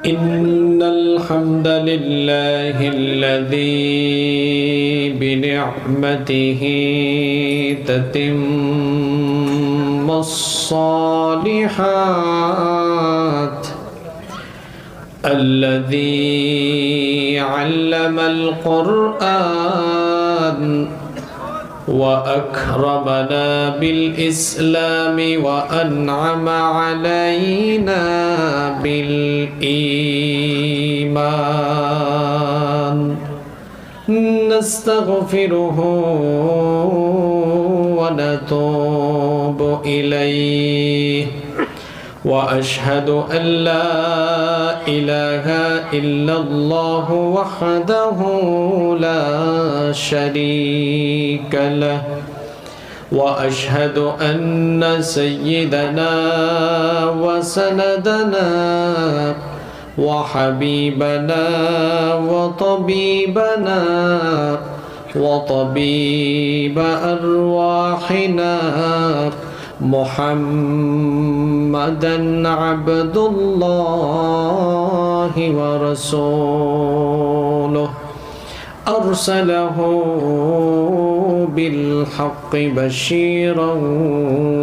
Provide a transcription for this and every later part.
إن الحمد لله الذي بنعمته تتم الصالحات الذي علم القرآن وأكرمنا بالإسلام وأنعم علينا بالإيمان نستغفره ونتوب إليه وأشهد أن لا إله إلا الله وحده لا شريك له وأشهد أن سيدنا وسندنا وحبيبنا وطبيبنا وطبيب أرواحنا محمدًا عبد الله ورسوله أرسله بالحق بشيرا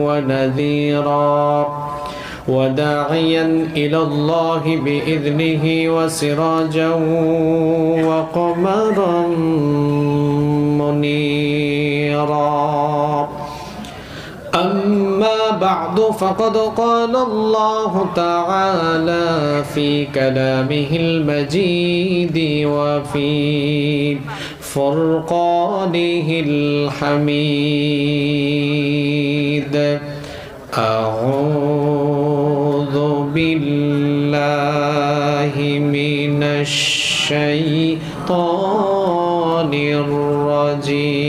ونذيرا وداعيا إلى الله بإذنه وسراجا وقمرا منيرا أما بعد فقد قال الله تعالى في كلامه المجيد وفي فرقانه الحميد أعوذ بالله من الشيطان الرجيم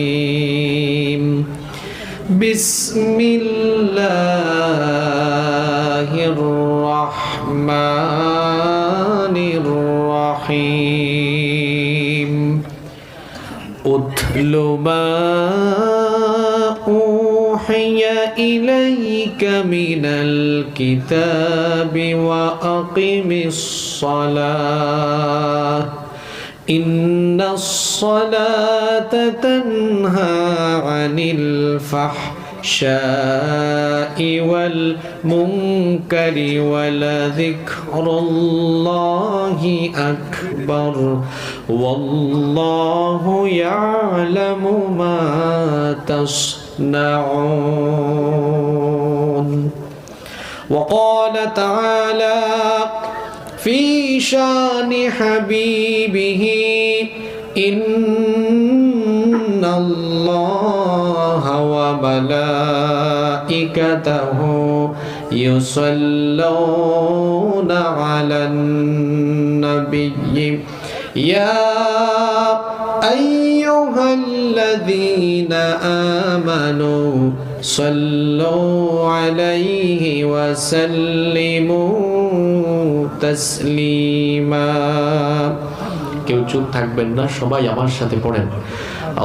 بسم الله الرحمن الرحيم أتل ما أوحي إليك من الكتاب وأقم الصلاة إن الصلاة تنهى عن الفحشاء والمنكر ولذكر الله أكبر والله يعلم ما تصنعون وقال تعالى في شان حبيبه إن الله وملائكته يصلون على النبي يا أيها الذين آمنوا صلوا عليه وسلموا تسليما কেউ চুপ থাকবেন না সবাই আমার সাথে পড়েন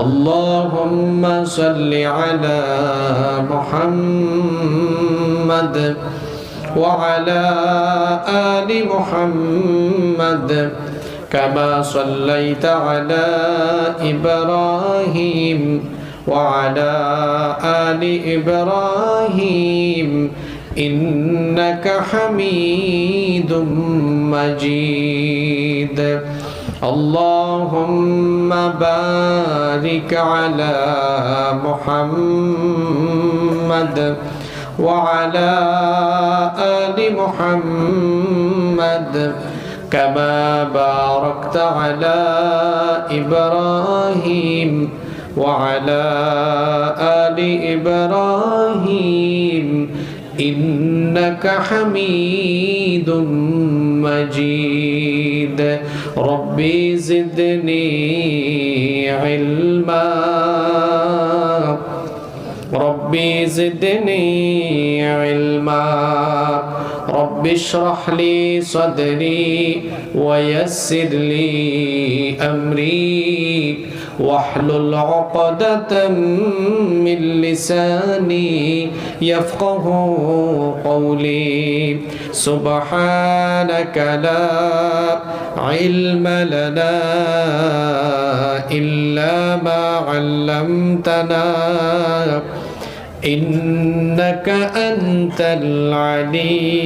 اللهم صل على محمد وعلى آل محمد كما صليت على إبراهيم وعلى آل إبراهيم إنك حميد مجيد اللهم بارك على محمد وعلى آل محمد كما باركت على إبراهيم وعلى آل إبراهيم إنك حميد مجيد ربي زدني علما ربي زدني علما رب اشرح لي صدري ويسر لي أمري واحلل عقدة من لساني يفقهوا قولي سبحانك لا علم لنا إلا ما علمتنا إنك أنت العليم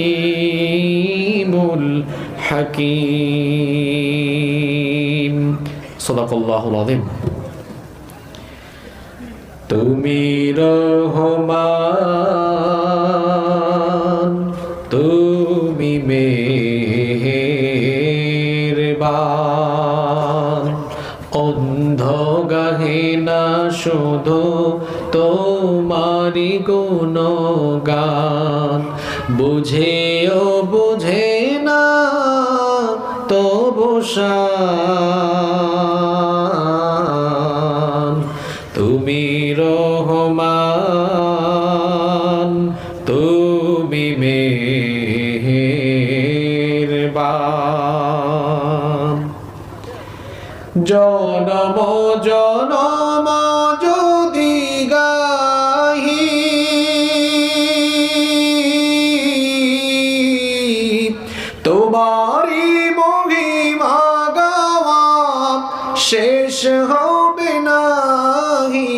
الحكيم صدق الله العظيم তুমি রহমান তুমি মেহেরবান অন্ধ গাহে না শুধু তোমারি গুণগান বুঝেও বুঝে না তবু শান তুমি রহমান তুমি মেহেরবান জনম জনম যদি গাহি তোমারি মহিমা গাওয়া শেষ হবে নাহি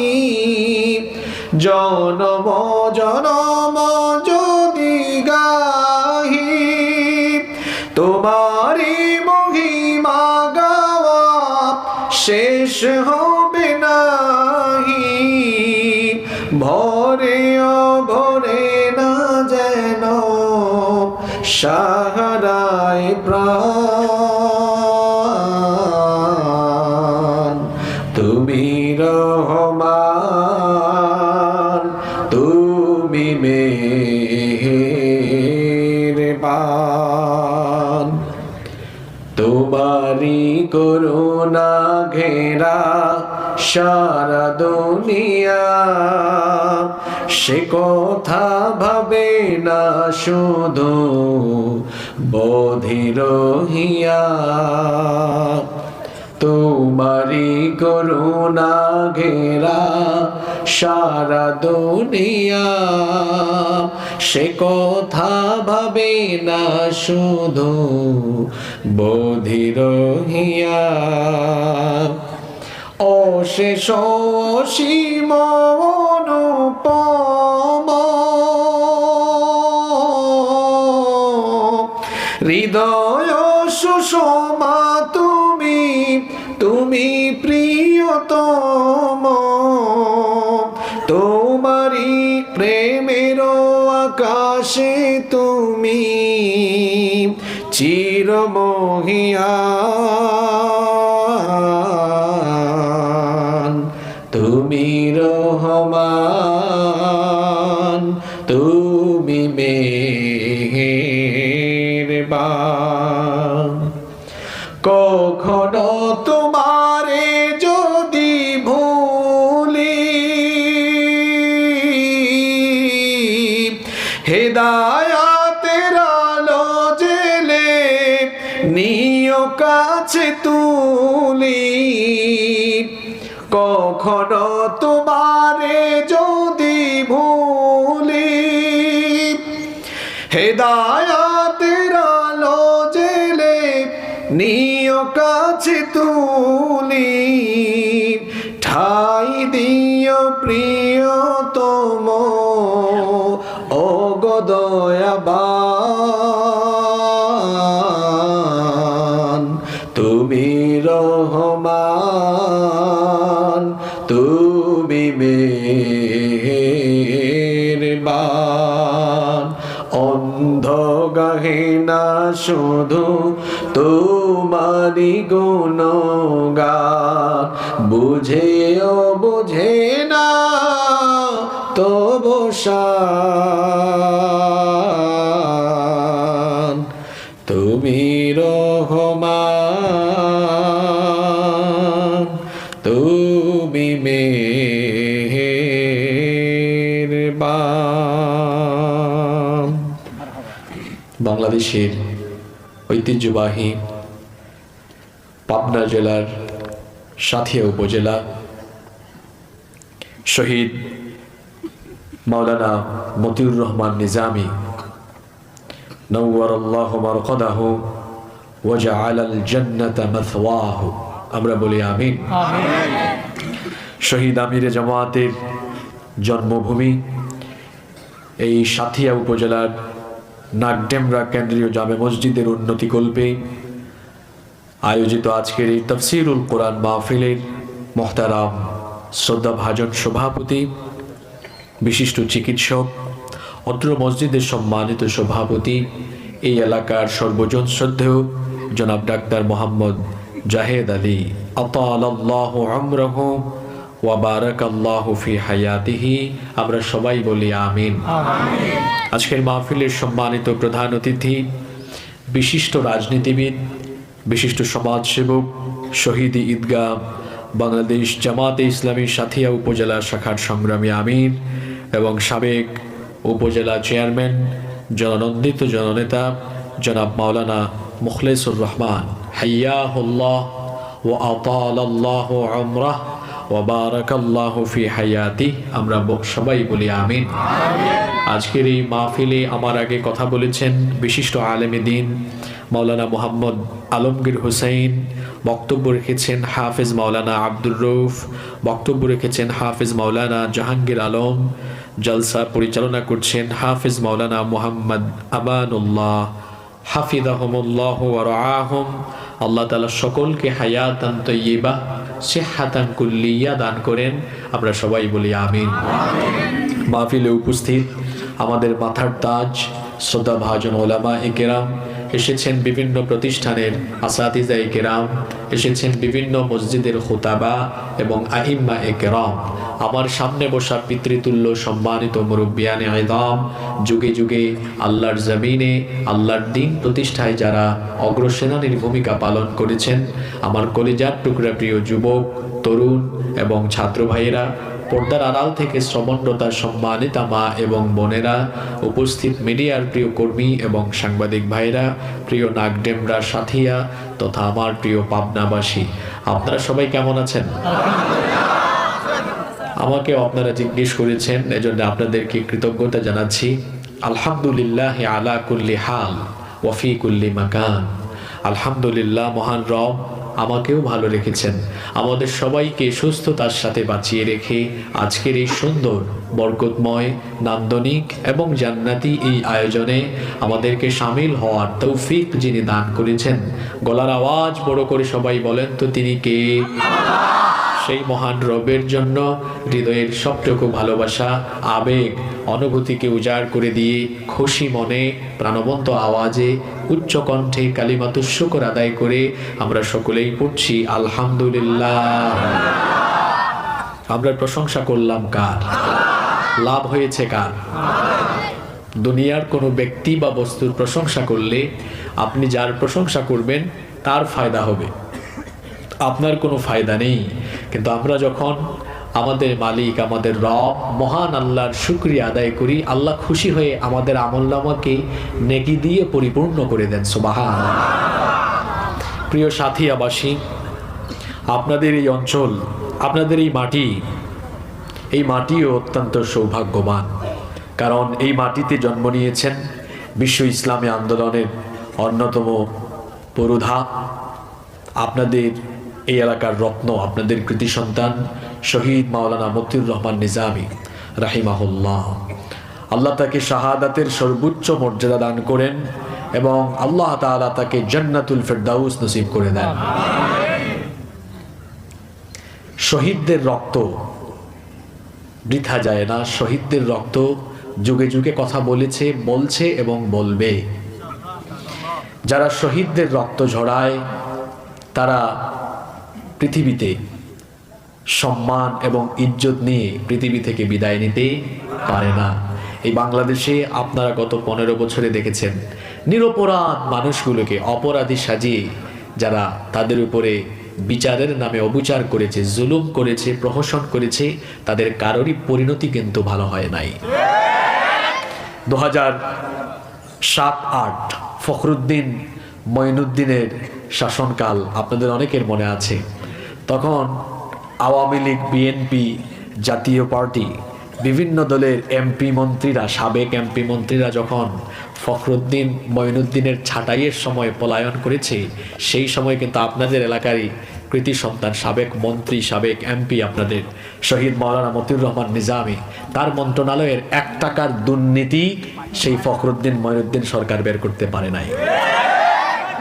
জনম জনম যদি গাহি তোমারি মহিমা গাওয়া শেষ হবে নাহি ভরে অভরে না যেন সাহারায় প্রাণ তুমি রহমান তুমি মেহেরবান তোমারি করুণা ঘেরা সারা দুনিয়া সে কথা ভাবে না শুধু বধির হিয়া তোমারি করুণা ঘেরা সারা দুনিয়া সে কথা ভাবে না শুধু বধির হিয়া অশেষ অসীম অনুপম হৃদয় সুষমা তুমি তুমি প্রিয়তম তোমারি প্রেমের আকাশে তুমি চিরমহিয়ান তুমি রহমান তুমি মেহেরবান কখনো তোমারে যদি ভুলি হেদায়াতের আলো জেলে নিয় কাছে তুলি কখনো তোমারে যদি ভুলি হেদায়াতের আলো জেলে নিয় কাছে তুলি ঠাই দিও প্রিয়তম ও গো দয়াবান তুমি রহমান তুমি মেহেরবান অন্ধ গাহে না শুধু তোমারি গুণগান বুঝেও বুঝে না তবু শান তুমি রহমান তুমি মেহেরবান বাংলাদেশের ঐতিহ্যবাহী পাবনা জেলার সাথিয়া উপজেলা শহীদ মাওলানা মতিউর রহমান নিজামী নওয়ারাল্লাহু মারকাদাহু ওয়া জাআলাল জান্নাতা মাথওয়াহু, আমরা বলি আমিন। শহীদ আমিরে জামায়াতের জন্মভূমি এই সাথিয়া উপজেলার নাগডেমরা কেন্দ্রীয় জামে মসজিদের উন্নতিকল্পে আয়োজিত আজকের এই তাফসীরুল কোরআন মাহফিলের মোহতারাম শ্রদ্ধাভাজন সভাপতি, বিশিষ্ট চিকিৎসক, অত্র মসজিদের সম্মানিত সভাপতি, এই এলাকার সর্বজন শ্রদ্ধেয় জনাব ডাক্তার মোহাম্মদ জাহেদ আলী আতালাল্লাহু আমরাহু ওয়া বারাকাল্লাহু ফি হায়াতিহি, আমরা সবাই বলি আমিন। আজকের মাহফিলের সম্মানিত প্রধান অতিথি, বিশিষ্ট রাজনীতিবিদ, বিশিষ্ট সমাজসেবক, শহীদ ঈদগাহ বাংলাদেশ জামাতে ইসলামী সাথিয়া উপজেলা শাখার সংগ্রামী আমির এবং সাবেক উপজেলা চেয়ারম্যান, জননন্দিত জননেতা জনাব মাওলানা মুখলেসুর রহমান হাইয়াহুল্লাহ ওয়া আতালাল্লাহু আমরাহ ওয়া বারাকাল্লাহু ফি হায়াতি, আমরা সবাই বলি আমিন। আজকের এই মাহফিলে আমার আগে কথা বলেছেন বিশিষ্ট আলেমে দ্বীন মাওলানা মোহাম্মদ আলমগীর হুসাইন, বক্তব্য রেখেছেন হাফেজ মাওলানা আব্দুর রউফ, বক্তব্য রেখেছেন হাফেজ মাওলানা জাহাঙ্গীর আলম, জলসা পরিচালনা করছেন হাফেজ মাওলানা মোহাম্মদ আমানুল্লাহ হাফিজাহুমুল্লাহ ওয়া রাআহুম। আল্লাহ তাআলা সকলকে হায়াতান তাইয়্যিবা সিহহাতান কুল্লিয়া দান করেন, আমরা সবাই বলি আমিন। মাহফিলে উপস্থিত আমাদের মাথার তাজ শ্রদ্ধাভাজন ওলামায়ে কেরাম, এসেছেন বিভিন্ন প্রতিষ্ঠানের আসাতিজায়ে কেরাম, এসেছেন বিভিন্ন মসজিদের খুতাবা এবং আইম্মায়ে কেরাম, আমার সামনে বসা পিতৃতুল্য সম্মানিত মুরব্বিয়ানে আযম, যুগে যুগে আল্লাহর জমিনে আল্লাহর দ্বীন প্রতিষ্ঠায় যারা অগ্রসেনানীর ভূমিকা পালন করেছেন, আমার কলিজার টুকরা প্রিয় যুবক, তরুণ এবং ছাত্র ভাইয়েরা, পর্দার আড়াল থেকে শ্রমণরতা সম্মানিতা মা এবং বোনেরা, উপস্থিত মিডিয়ার প্রিয় কর্মী এবং সাংবাদিক ভাইরা, প্রিয় নাগডেমরা সাথিয়া তথা আমার প্রিয় পাবনাবাসী, আপনারা সবাই কেমন আছেন? আমাকে আপনারা জিজ্ঞেস করেছেন, এজন্য আপনাদেরকে কৃতজ্ঞতা জানাচ্ছি। আলহামদুলিল্লাহ আলা কুল্লি হাল ওয়া ফি কুল্লি মাকান, আলহামদুলিল্লাহ, মহান রব আমাকেও ভালো রেখেছেন, আমাদের সবাইকে সুস্থতার সাথে বাঁচিয়ে রেখে আজকের এই সুন্দর বরকতময় নান্দনিক এবং জান্নাতি এই আয়োজনে আমাদেরকে শামিল হওয়ার তৌফিক যিনি দান করেছেন, গলার আওয়াজ বড় করে সবাই বলেন তো তিনি কে? সেই মহান রবের জন্য হৃদয়ের সবটুকু ভালোবাসা, আবেগ, অনুভূতিকে উজাড় করে দিয়ে খুশি মনে প্রাণবন্ত আওয়াজে উচ্চ কণ্ঠে কালিমাতুশ শুকর আদায় করে আমরা সকলেই পড়ছি আলহামদুলিল্লাহ। আমরা প্রশংসা করলাম কার? লাভ হয়েছে কার? দুনিয়ার কোনো ব্যক্তি বা বস্তুর প্রশংসা করলে আপনি যার প্রশংসা করবেন তার ফায়দা হবে, আপনার কোনো ফায়দা নেই। কিন্তু আমরা যখন আমাদের মালিক, আমাদের রব মহান আল্লাহর শুকরিয়া আদায় করি, আল্লাহ খুশি হয়ে আমাদের আমলনামাকে নেকি দিয়ে পরিপূর্ণ করে দেন। সুবহানাল্লাহ। প্রিয় সাথিয়াবাসী, আপনাদের এই অঞ্চল, আপনাদের এই মাটিও অত্যন্ত সৌভাগ্যবান, কারণ এই মাটিতে জন্ম নিয়েছেন বিশ্ব ইসলামী আন্দোলনের অন্যতম পুরোধা, আপনাদের এই এলাকার রত্ন, আপনাদের কৃতি সন্তান শহীদ মাওলানা মতিউর রহমান নিজামী রাহিমাহুল্লাহ। আল্লাহ তাকে শাহাদাতের সর্বোচ্চ মর্যাদা দান করেন এবং আল্লাহ তাআলা তাকে জান্নাতুল ফেরদাউস নসিব করে দেন। শহীদদের রক্ত বৃথা যায় না, শহীদদের রক্ত যুগে যুগে কথা বলেছে, বলছে এবং বলবে। যারা শহীদদের রক্ত ঝরায় তারা পৃথিবীতে সম্মান এবং ইজ্জত নিয়ে পৃথিবী থেকে বিদায় নিতে পারে না। এই বাংলাদেশে আপনারা গত 15 বছরে দেখেছেন নিরপরাধ মানুষগুলোকে অপরাধী সাজিয়ে যারা তাদের উপরে বিচারের নামে অবিচার করেছে, জুলুম করেছে, প্রহসন করেছে, তাদের কারোরই পরিণতি কিন্তু ভালো হয় নাই। 2007-08 ফখরুদ্দিন মঈনুদ্দিনের শাসনকাল আপনাদের অনেকের মনে আছে। তখন আওয়ামী লীগ, বিএনপি, জাতীয় পার্টি, বিভিন্ন দলের এমপি মন্ত্রীরা, সাবেক এমপি মন্ত্রীরা যখন ফখরুদ্দিন মঈনুদ্দিনের ছাঁটাইয়ের সময় পলায়ন করেছে, সেই সময় কিন্তু আপনাদের এলাকারই কৃতি সন্তান, সাবেক মন্ত্রী, সাবেক এমপি আপনাদের শহীদ মাওলানা মতিউর রহমান নিজামী, তার মন্ত্রণালয়ের 1 টাকার দুর্নীতি সেই ফখরুদ্দিন মঈনুদ্দিন সরকার বের করতে পারে নাই।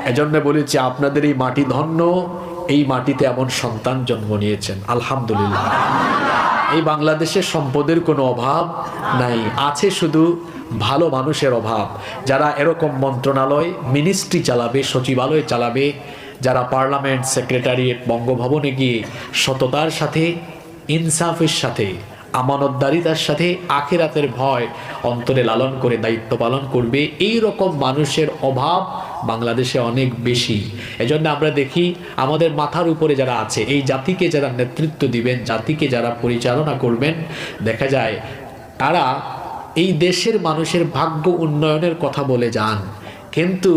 এজন্য বলেছি আপনাদের এই মাটি ধন্য, এই মাটিতে এমন সন্তান জন্ম নিয়েছেন, আলহামদুলিল্লাহ। এই বাংলাদেশের সম্পদের কোনো অভাব নাই, আছে শুধু ভালো মানুষের অভাব, যারা এরকম মন্ত্রণালয়, মিনিস্ট্রি চালাবে, সচিবালয় চালাবে, যারা পার্লামেন্ট, সেক্রেটারিয়েট, বঙ্গভবনে গিয়ে সততার সাথে, ইনসাফের সাথে, আমানতদারিতার সাথে আখিরাতের ভয় অন্তরে লালন করে দায়িত্ব পালন করবে, এই রকম মানুষের অভাব বাংলাদেশে অনেক বেশি। এজন্য আমরা দেখি আমাদের মাথার উপরে যারা আছে, এই জাতিকে যারা নেতৃত্ব দিবেন, জাতিকে যারা পরিচালনা করবেন, দেখা যায় তারা এই দেশের মানুষের ভাগ্য উন্নয়নের কথা বলে যান, কিন্তু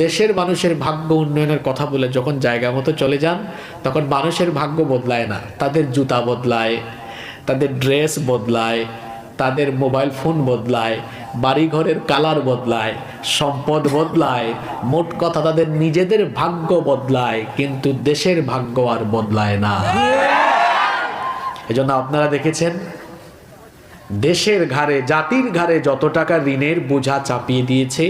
দেশের মানুষের ভাগ্য উন্নয়নের কথা বলে যখন জায়গা মতো চলে যান, তখন মানুষের ভাগ্য বদলায় না, তাদের জুতা বদলায়, তাদের ড্রেস বদলায়, তাদের মোবাইল ফোন বদলায়, বাড়িঘরের কালার বদলায়, সম্পদ বদলায়, মোট কথা তাদের নিজেদের ভাগ্য বদলায়, কিন্তু দেশের ভাগ্য আর বদলায় না। এজন্য আপনারা দেখেছেন দেশের ঘাড়ে, জাতির ঘাড়ে যত টাকা ঋণের বোঝা চাপিয়ে দিয়েছে,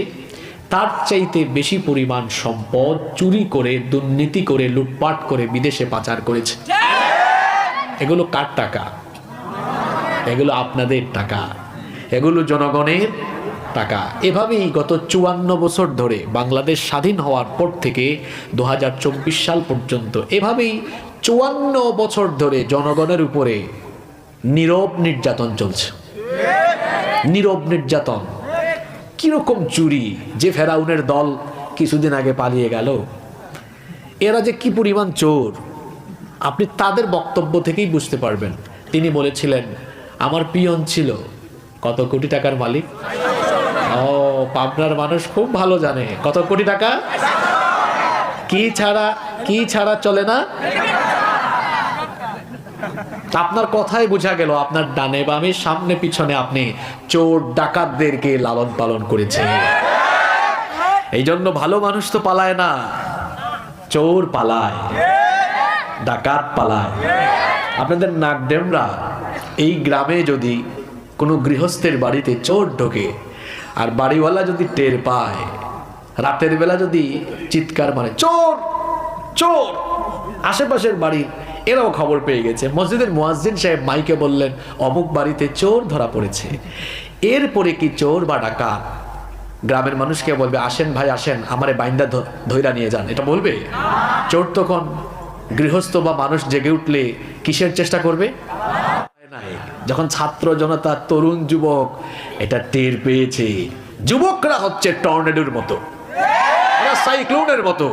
তার চাইতে বেশি পরিমাণ সম্পদ চুরি করে, দুর্নীতি করে, লুটপাট করে বিদেশে পাচার করেছে। এগুলো কার টাকা? এগুলো আপনাদের টাকা, এগুলো জনগণের টাকা। এভাবেই গত 54 বছর ধরে বাংলাদেশ স্বাধীন হওয়ার পর থেকে 2024 সাল পর্যন্ত এভাবেই 54 বছর ধরে জনগণের উপরে নীরব নির্যাতন চলছে। নীরব নির্যাতন, কিরকম চুরি, যে ফেরাউনের দল কিছুদিন আগে পালিয়ে গেল, এরা যে কি পরিমাণ চোর, আপনি তাদের বক্তব্য থেকেই বুঝতে পারবেন। তিনি বলেছিলেন আমার পিয়ন ছিল কত কোটি টাকার মালিক। ও, পাবনার মানুষ খুব ভালো জানে কত কোটি টাকা, কি ছাড়া চলে না। আপনার কথাই বোঝা গেল আপনার ডানে বামে, সামনে পিছনে আপনি চোর ডাকাতদেরকে লালন পালন করেছেন। এই জন্য ভালো মানুষ তো পালায় না, চোর পালায়, ডাকাত পালায়। আপনাদের নাগডেমরা এই গ্রামে যদি কোনো গৃহস্থের বাড়িতে চোর ঢোকে আর বাড়িওয়ালা যদি টের পায়, রাতের বেলা যদি চিৎকার মারে চোর চোর, আশেপাশের বাড়ির এরাও খবর পেয়ে গেছে, মসজিদের মুয়াজ্জিন সাহেব মাইকে বললেন অমুক বাড়িতে চোর ধরা পড়েছে, এরপরে কি চোর বা ডাকাত গ্রামের মানুষকে বলবে আসেন ভাই আসেন আমারে বাইন্দা ধইরা নিয়ে যান, এটা বলবে? চোর তখন গৃহস্থ বা মানুষ জেগে উঠলে কিসের চেষ্টা করবে? যখন ছাত্র জনতা, তরুণ যুবক এটা টের পেয়েছে, যুবকরা হচ্ছে টর্নেডোর মতো, সাইক্লোনের মতো,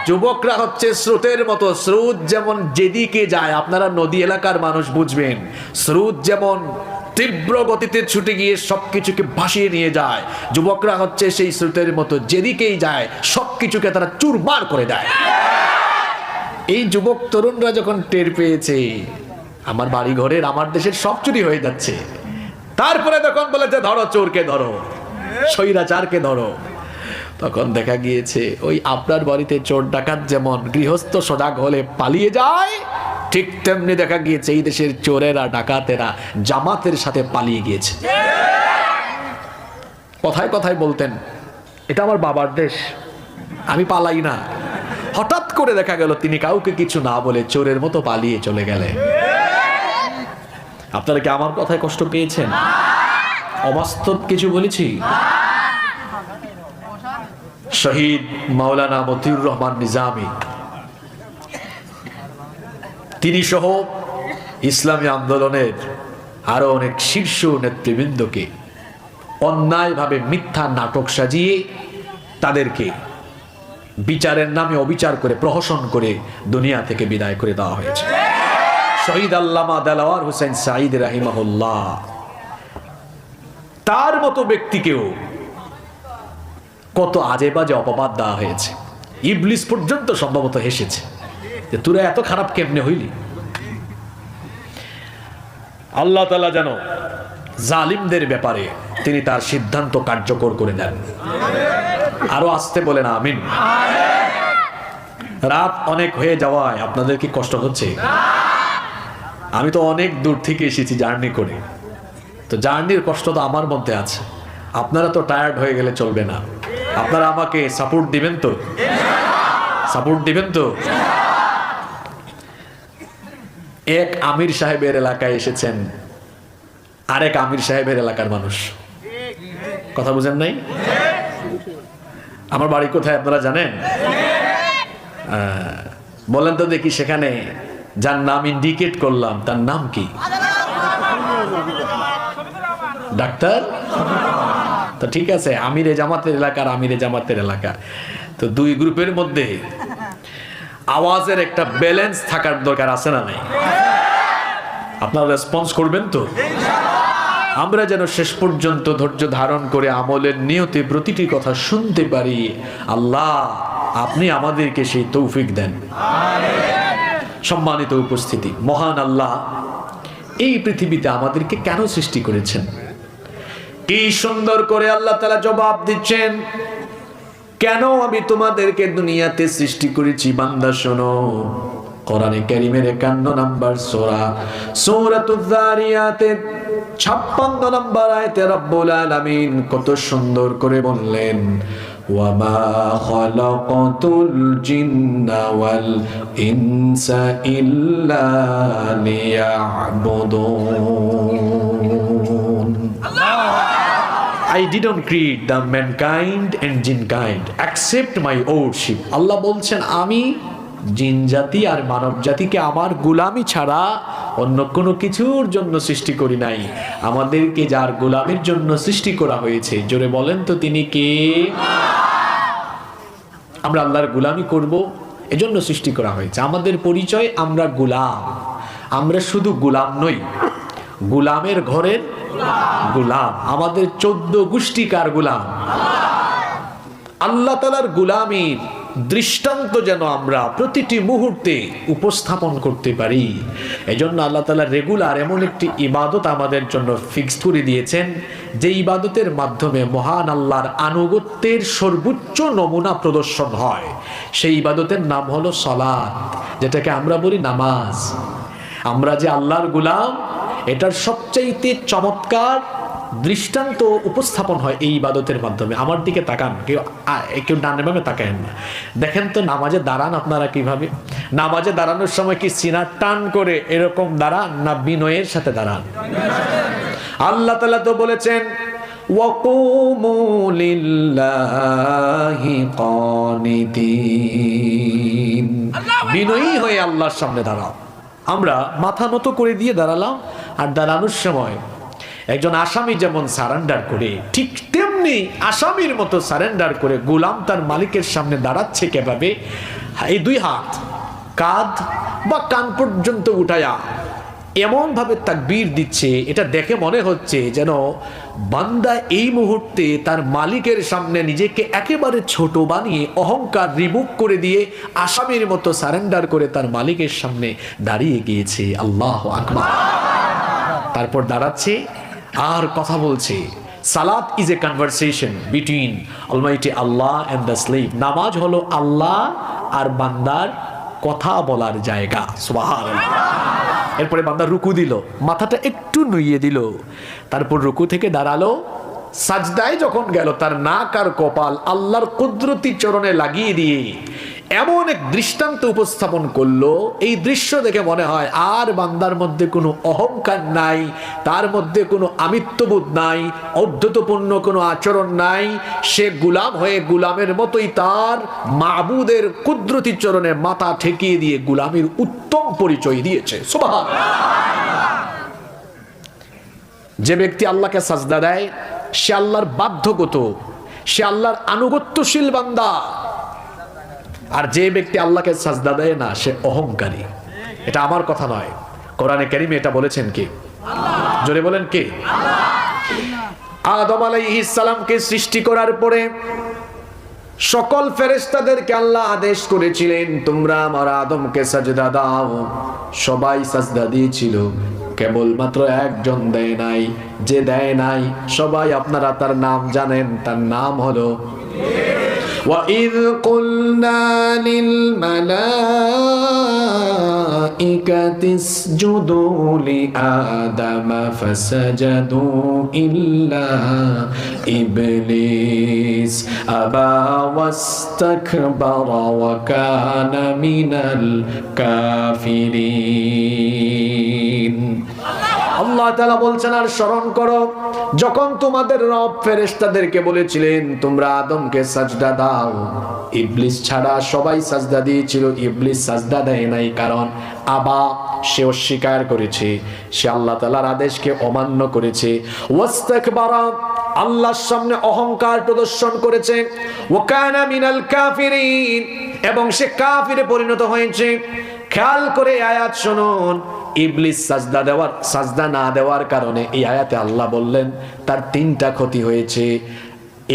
যুবকরা হচ্ছে স্রোতের মতো। স্রোত যেমন যেদিকে যায়, আপনারা নদী এলাকার মানুষ বুঝবেন, স্রোত যেমন তীব্র গতিতে ছুটে গিয়ে সবকিছুকে ভাসিয়ে নিয়ে যায়, যুবকরা হচ্ছে সেই স্রোতের মতো, যেদিকেই যায় সবকিছুকে তারা চুরমার করে দেয়। এই যুবক তরুণরা যখন টের পেয়েছে আমার বাড়ি ঘরের, আমার দেশের সব চুরি হয়ে যাচ্ছে, তারপরে তখন বলে যে ধরো চোরকে ধরো, স্বৈরাচারকে ধরো, তখন দেখা গিয়েছে ওই আপনার বাড়িতে চোর ডাকাত যেমন গৃহস্থ সজাগ হলে পালিয়ে যায়, ঠিক তেমনি দেখা গিয়েছে এই দেশের চোরেরা ডাকাতেরা জামাতের সাথে পালিয়ে গিয়েছে। কথায় কথায় বলতেন এটা আমার বাবার দেশ, আমি পালাই না। হঠাৎ করে দেখা গেল তিনি কাউকে কিছু না বলে চোরের মতো পালিয়ে চলে গেলেন। আপনারা কি আমার কথায় কষ্ট পেয়েছেন? অবাস্তব কিছু বলেছি? শহীদ মাওলানা মতিউর রহমান নিজামী, তিনি সহ ইসলামী আন্দোলনের আরো অনেক শীর্ষ নেতৃবৃন্দকে অন্যায়ভাবে মিথ্যা নাটক সাজিয়ে তাদেরকে বিচারের নামে অবিচার করে, প্রহসন করে দুনিয়া থেকে বিদায় করে দেওয়া হয়েছে। শহীদ আল্লামা দেলাওয়ার হোসেন সাঈদ রাহিমাহুল্লাহ, তার মতো ব্যক্তিকেও কত আজে বাজে অপবাদ দেওয়া হয়েছে, ইবলিস পর্যন্ত সম্ভবত হেসেছে। যে তোরা এত খারাপ কেমনে হইলি। আল্লাহ তাআলা যেন জালিমদের ব্যাপারে তিনি তার সিদ্ধান্ত কার্যকর করে দেন। আরো আসতে বলেন আমিন। রাত অনেক হয়ে যাওয়ায় আপনাদের কি কষ্ট হচ্ছে? আমি তো অনেক দূর থেকে এসেছি জার্নি করে, তো জার্নির কষ্ট তো আমার মধ্যে আছে। আপনারা তো টায়ার্ড হয়ে গেলে চলবে না। আপনারা আমাকে সাপোর্ট দিবেন তো? সাপোর্ট দিবেন তো? এক আমির সাহেবের এলাকায় এসেছেন, আরেক আমির সাহেবের এলাকার মানুষ। কথা বুঝেন নাই? আমার বাড়ি কোথায় আপনারা জানেন? বলেন তো দেখি, সেখানে যার নাম ইন্ডিকেট করলাম তার নাম কি? ডাক্তার? তো ঠিক আছে, আমিরে জামাতের এলাকার আমিরে জামাতের এলাকা, তো দুই গ্রুপের মধ্যে আওয়াজের একটা ব্যালেন্স থাকার দরকার আছে না নাই? আপনারা রেসপন্স করবেন তো? আমরা যেন শেষ পর্যন্ত ধৈর্য ধারণ করে আমলের নিয়তে প্রতিটি কথা শুনতে পারি। আল্লাহ আপনি আমাদেরকে সেই তৌফিক দেন। সম্মানিত উপস্থিতি, মহান আল্লাহ এই পৃথিবীতে আমাদেরকে কেন সৃষ্টি করেছেন? কি সুন্দর করে আল্লাহ তাআলা জবাব দিচ্ছেন, কেন আমি তোমাদেরকে দুনিয়াতে সৃষ্টি করেছি বান্দা শোনো। কোরআনে কারীমের 51 নম্বর সূরা সূরাতুয যারিয়াতের 56 নম্বর আয়াতে রব্বুল আলামিন কত সুন্দর করে বললেন, ওয়ামা খালাকাতুল জিন্না ওয়াল ইনসা ইল্লা লিয়া'বুদুন। I didn't create the mankind and jinn kind except my worship. আল্লাহ বলছেন, আমি জিন জাতি আর মানব জাতিকে আমার গোলামি ছাড়া অন্য কোনো কিছুর জন্য সৃষ্টি করি নাই। আমাদেরকে যার গোলামির জন্য সৃষ্টি করা হয়েছে, জোরে বলেন তো তিনি কে? আমরা আল্লাহর গোলামি করব, এজন্য সৃষ্টি করা হয়েছে। আমাদের পরিচয়, আমরা গোলাম। আমরা শুধু গোলাম নই, গোলামের ঘরের গোলাম। আমাদের 14 গোষ্ঠীকার গোলাম। আল্লাহ তাআলার গোলামির দৃষ্টান্ত যেন আমরা প্রতিটি মুহূর্তে উপস্থাপন করতে পারি, এজন্য আল্লাহ তাআলা রেগুলার এমন একটি ইবাদত আমাদের জন্য ফিক্সড করে দিয়েছেন, যে ইবাদতের মাধ্যমে মহান আল্লাহর আনুগত্যের সর্বোচ্চ নমুনা প্রদর্শন হয়। সেই ইবাদতের নাম হলো সালাত, যেটাকে আমরা বলি নামাজ। আমরা যে আল্লাহর গোলাম, এটার সবচাইতে চমৎকার দৃষ্টান্ত উপস্থাপন হয় এই ইবাদতের মাধ্যমে। আমার দিকে তাকান, কেউ ডানে বামে তাকায়েন না। দেখেন তো নামাজে দাঁড়ান আপনারা কিভাবে? নামাজে দাঁড়ানোর সময় কি সিনা টান করে এরকম দাঁড়ান, না বিনয়ের সাথে দাঁড়ান? আল্লাহ তাআলা তো বলেছেন, ওয়াকুমু লিল্লাহি কানিতিন। বিনয়ী হয়ে আল্লাহর সামনে দাঁড়াও। আমরা মাথা নত করে দিয়ে দাঁড়ালাম, আর দাঁড়ানোর সময় একজন আসামি যেমন সারেন্ডার করে, ঠিক তেমনি আসামির মতো সারেন্ডার করে গোলাম তার মালিকের সামনে দাঁড়াচ্ছে। কিভাবে? এই দুই হাত কাঁধ বা কান পর্যন্ত উঠায়া এমন ভাবে তাকবীর দিচ্ছে, এটা দেখে মনে হচ্ছে যেন বান্দা এই মুহূর্তে তার মালিকের সামনে নিজেকে একেবারে ছোট বানিয়ে অহংকার রিমুভ করে দিয়ে আসামির মতো সারেন্ডার করে তার মালিকের সামনে দাঁড়িয়ে গিয়েছে। আল্লাহু আকবার। তারপর দাঁড়াচ্ছে আর কথা বলছে। Salat is a conversation between almighty Allah and the slave. নামাজ হলো আল্লাহ আর বান্দার কথা বলার জায়গা। সুবহানাল্লাহ। এরপরে বান্দা রুকু দিল, মাথাটা একটু নুইয়ে দিল, তারপর রুকু থেকে দাঁড়ালো, সাজদায় যখন গেল তার নাক আর কপাল আল্লাহর কুদরতি চরণে লাগিয়ে দিয়ে এমন এক দৃষ্টান্ত উপস্থাপন করলো, এই দৃশ্য দেখে মনে হয় আর বান্দার মধ্যে কোনো অহংকার নাই, তার মধ্যে কোনো আমিত্ববোধ নাই, অধ্যতপূর্ণ কোনো আচরণ নাই। সে গোলাম হয়ে গোলামের মতোই তার মাবুদের কুদরতি চরণে মাথা ঠেকিয়ে দিয়ে গোলামির উত্তম পরিচয় দিয়েছে। সুবহানাল্লাহ। যে ব্যক্তি আল্লাহকে সাজদা দেয় সে আল্লাহর বাধ্যগত, সে আল্লাহর আনুগত্যশীল বান্দা। আর যে ব্যক্তি আল্লাহকে সাজদা দেয় না সে অহংকারী। এটা আমার কথা নয়, কোরআনে কারীমে এটা বলেছেন কে? আল্লাহ। জোরে বলেন কে? আল্লাহ। আদম আলাইহিস সালামকে সৃষ্টি করার পরে সকল ফেরেশতাদেরকে আল্লাহ আদেশ করেছিলেন তোমরা আমার আদমকে সাজদা দাও, সবাই সাজদা দিয়েছিল, কেবলমাত্র একজন দেয় নাই। যে দেয় নাই সবাই আপনারা তার নাম জানেন, তার নাম হলো وَإِذْ قُلْنَا لِلْمَلَائِكَةِ اسْجُدُوا لِآدَمَ فَسَجَدُوا إِلَّا إِبْلِيسَ أَبَى وَاسْتَكْبَرَ وَكَانَ مِنَ الْكَافِرِينَ। আল্লাহ তাআলা বলছেন, আর স্মরণ করো যখন তোমাদের রব ফেরেশতাদেরকে বলেছিলেন তোমরা আদমকে সাজদা দাও, ইবলিস ছাড়া সবাই সাজদা দিয়েছিল, ইবলিস সাজদা দেয় নাই। কারণ আবা, সে অস্বীকার করেছে, সে আল্লাহ তাআলার আদেশকে অমান্য করেছে। ওয়াস্তাকবারা, আল্লাহর সামনে অহংকার প্রদর্শন করেছে। ওয়া কানা মিনাল কাফিরিন, এবং সে কাফিরে পরিণত হয়েছে। খেয়াল করে আয়াত শুনুন, ইবলিস সাজদা না দেওয়ার কারণে এই আয়াতে আল্লাহ বললেন তার 3টা ক্ষতি হয়েছে।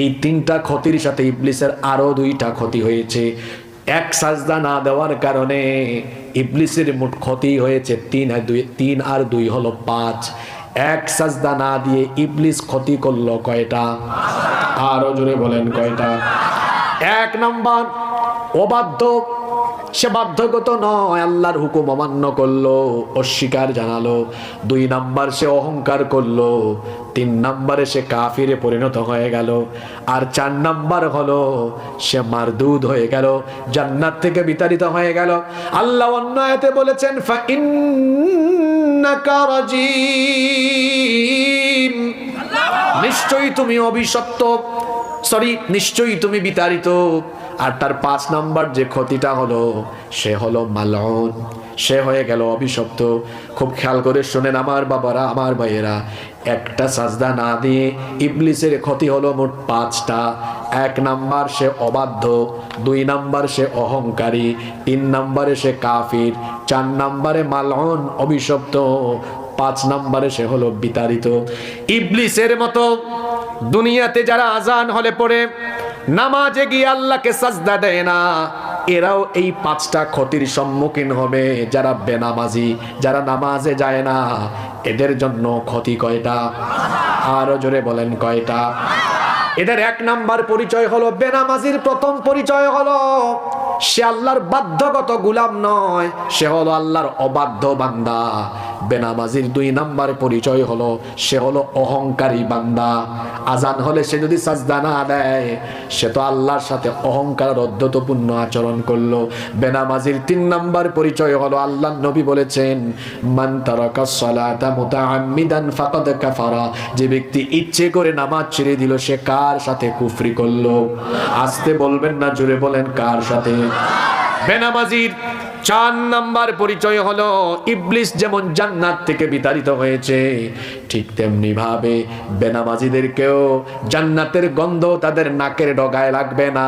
এই 3টা ক্ষতির সাথে ইবলিসের আরো 2টা ক্ষতি হয়েছে। এক সাজদা না দেওয়ার কারণে ইবলিসের মোট ক্ষতি হয়েছে 3 আর 2 হলো 5। এক সাজদা না দিয়ে ইবলিস ক্ষতি করলো কয়টা? আরো জোরে বলেন কয়টা? 1 নাম্বার অবাধ্য, সে বাধ্যগত নয়, আল্লাহর হুকুম অমান্য করলো, অস্বীকার জানালো। 2 নাম্বার সে অহংকার করলো। 3 নাম্বারে সে কাফিরে পরিণত হয়ে গেল। আর 4 নাম্বার হলো সে মারদুদ হয়ে গেল, জান্নাত থেকে বিতাড়িত হয়ে গেল। আল্লাহ অন্য আয়াতে বলেছেন ফাইন্নাকা রাজিম, নিশ্চয়ই তুমি অভিশপ্ত, নিশ্চয়ই তুমি বিতাড়িত। আর তার 5 নাম্বার যে ক্ষতিটা হলো, সে হলো মালউন, সে হয়ে গেল অভিশপ্ত। খুব খেয়াল করে শুনেন আমার বাবারা, আমার ভাইয়েরা, একটা সাজদা না দিয়ে ইবলিসের ক্ষতি হলো মোট 5টা। 1 নাম্বার সে অবাধ্য, 2 নাম্বার সে অহংকারী, 3 নাম্বারে সে কাফির, 4 নাম্বারে মালউন অভিশপ্ত, 5 নাম্বারে সে হলো বিতাড়িত। ইবলিসের মতো দুনিয়াতে যারা আজান হলে পড়ে নামাজে গিয়ে আল্লাহকে সাজদা দেয় না, এরাও এই 5টা ক্ষতির সম্মুখীন হবে। যারা বেনামাজি, যারা নামাজে যায় না, এদের জন্য ক্ষতি কয়টা? আরো জোরে বলেন কয়টা? এদের 1 নাম্বার পরিচয় হলো, বেনামাজির প্রথম পরিচয় হলো সে আল্লাহর বাধ্যগত গোলাম নয়, সে হলো আল্লাহর অবাধ্য বান্দা। বেনামাজির 2 নাম্বার পরিচয় হলো সে হলো অহংকারী বান্দা। আজান হলে সে যদি সাজদা না দেয়, সে তো আল্লাহর সাথে অহংকার অধ্যতপূর্ণ আচরণ করলো। বেনামাজির 3 নাম্বার পরিচয় হলো, আল্লাহর নবী বলেছেন মান তারাকাস সালাতা মুতাআম্মিদান ফাকাদ কাফারা, যে ব্যক্তি ইচ্ছে করে নামাজ ছেড়ে দিল সে কার সাথে কুফরি করলো? আস্তে বলবেন না, জোরে বলেন কার সাথে? বেনামাজির 4 নাম্বার পরিচয় হলো, ইবলিস যেমন জান্নাত থেকে বিতাড়িত হয়েছে, ঠিক তেমনি ভাবে বেনামাজিদেরকেও জান্নাতের গন্ধ তাদের নাকের ডগায় লাগবে না।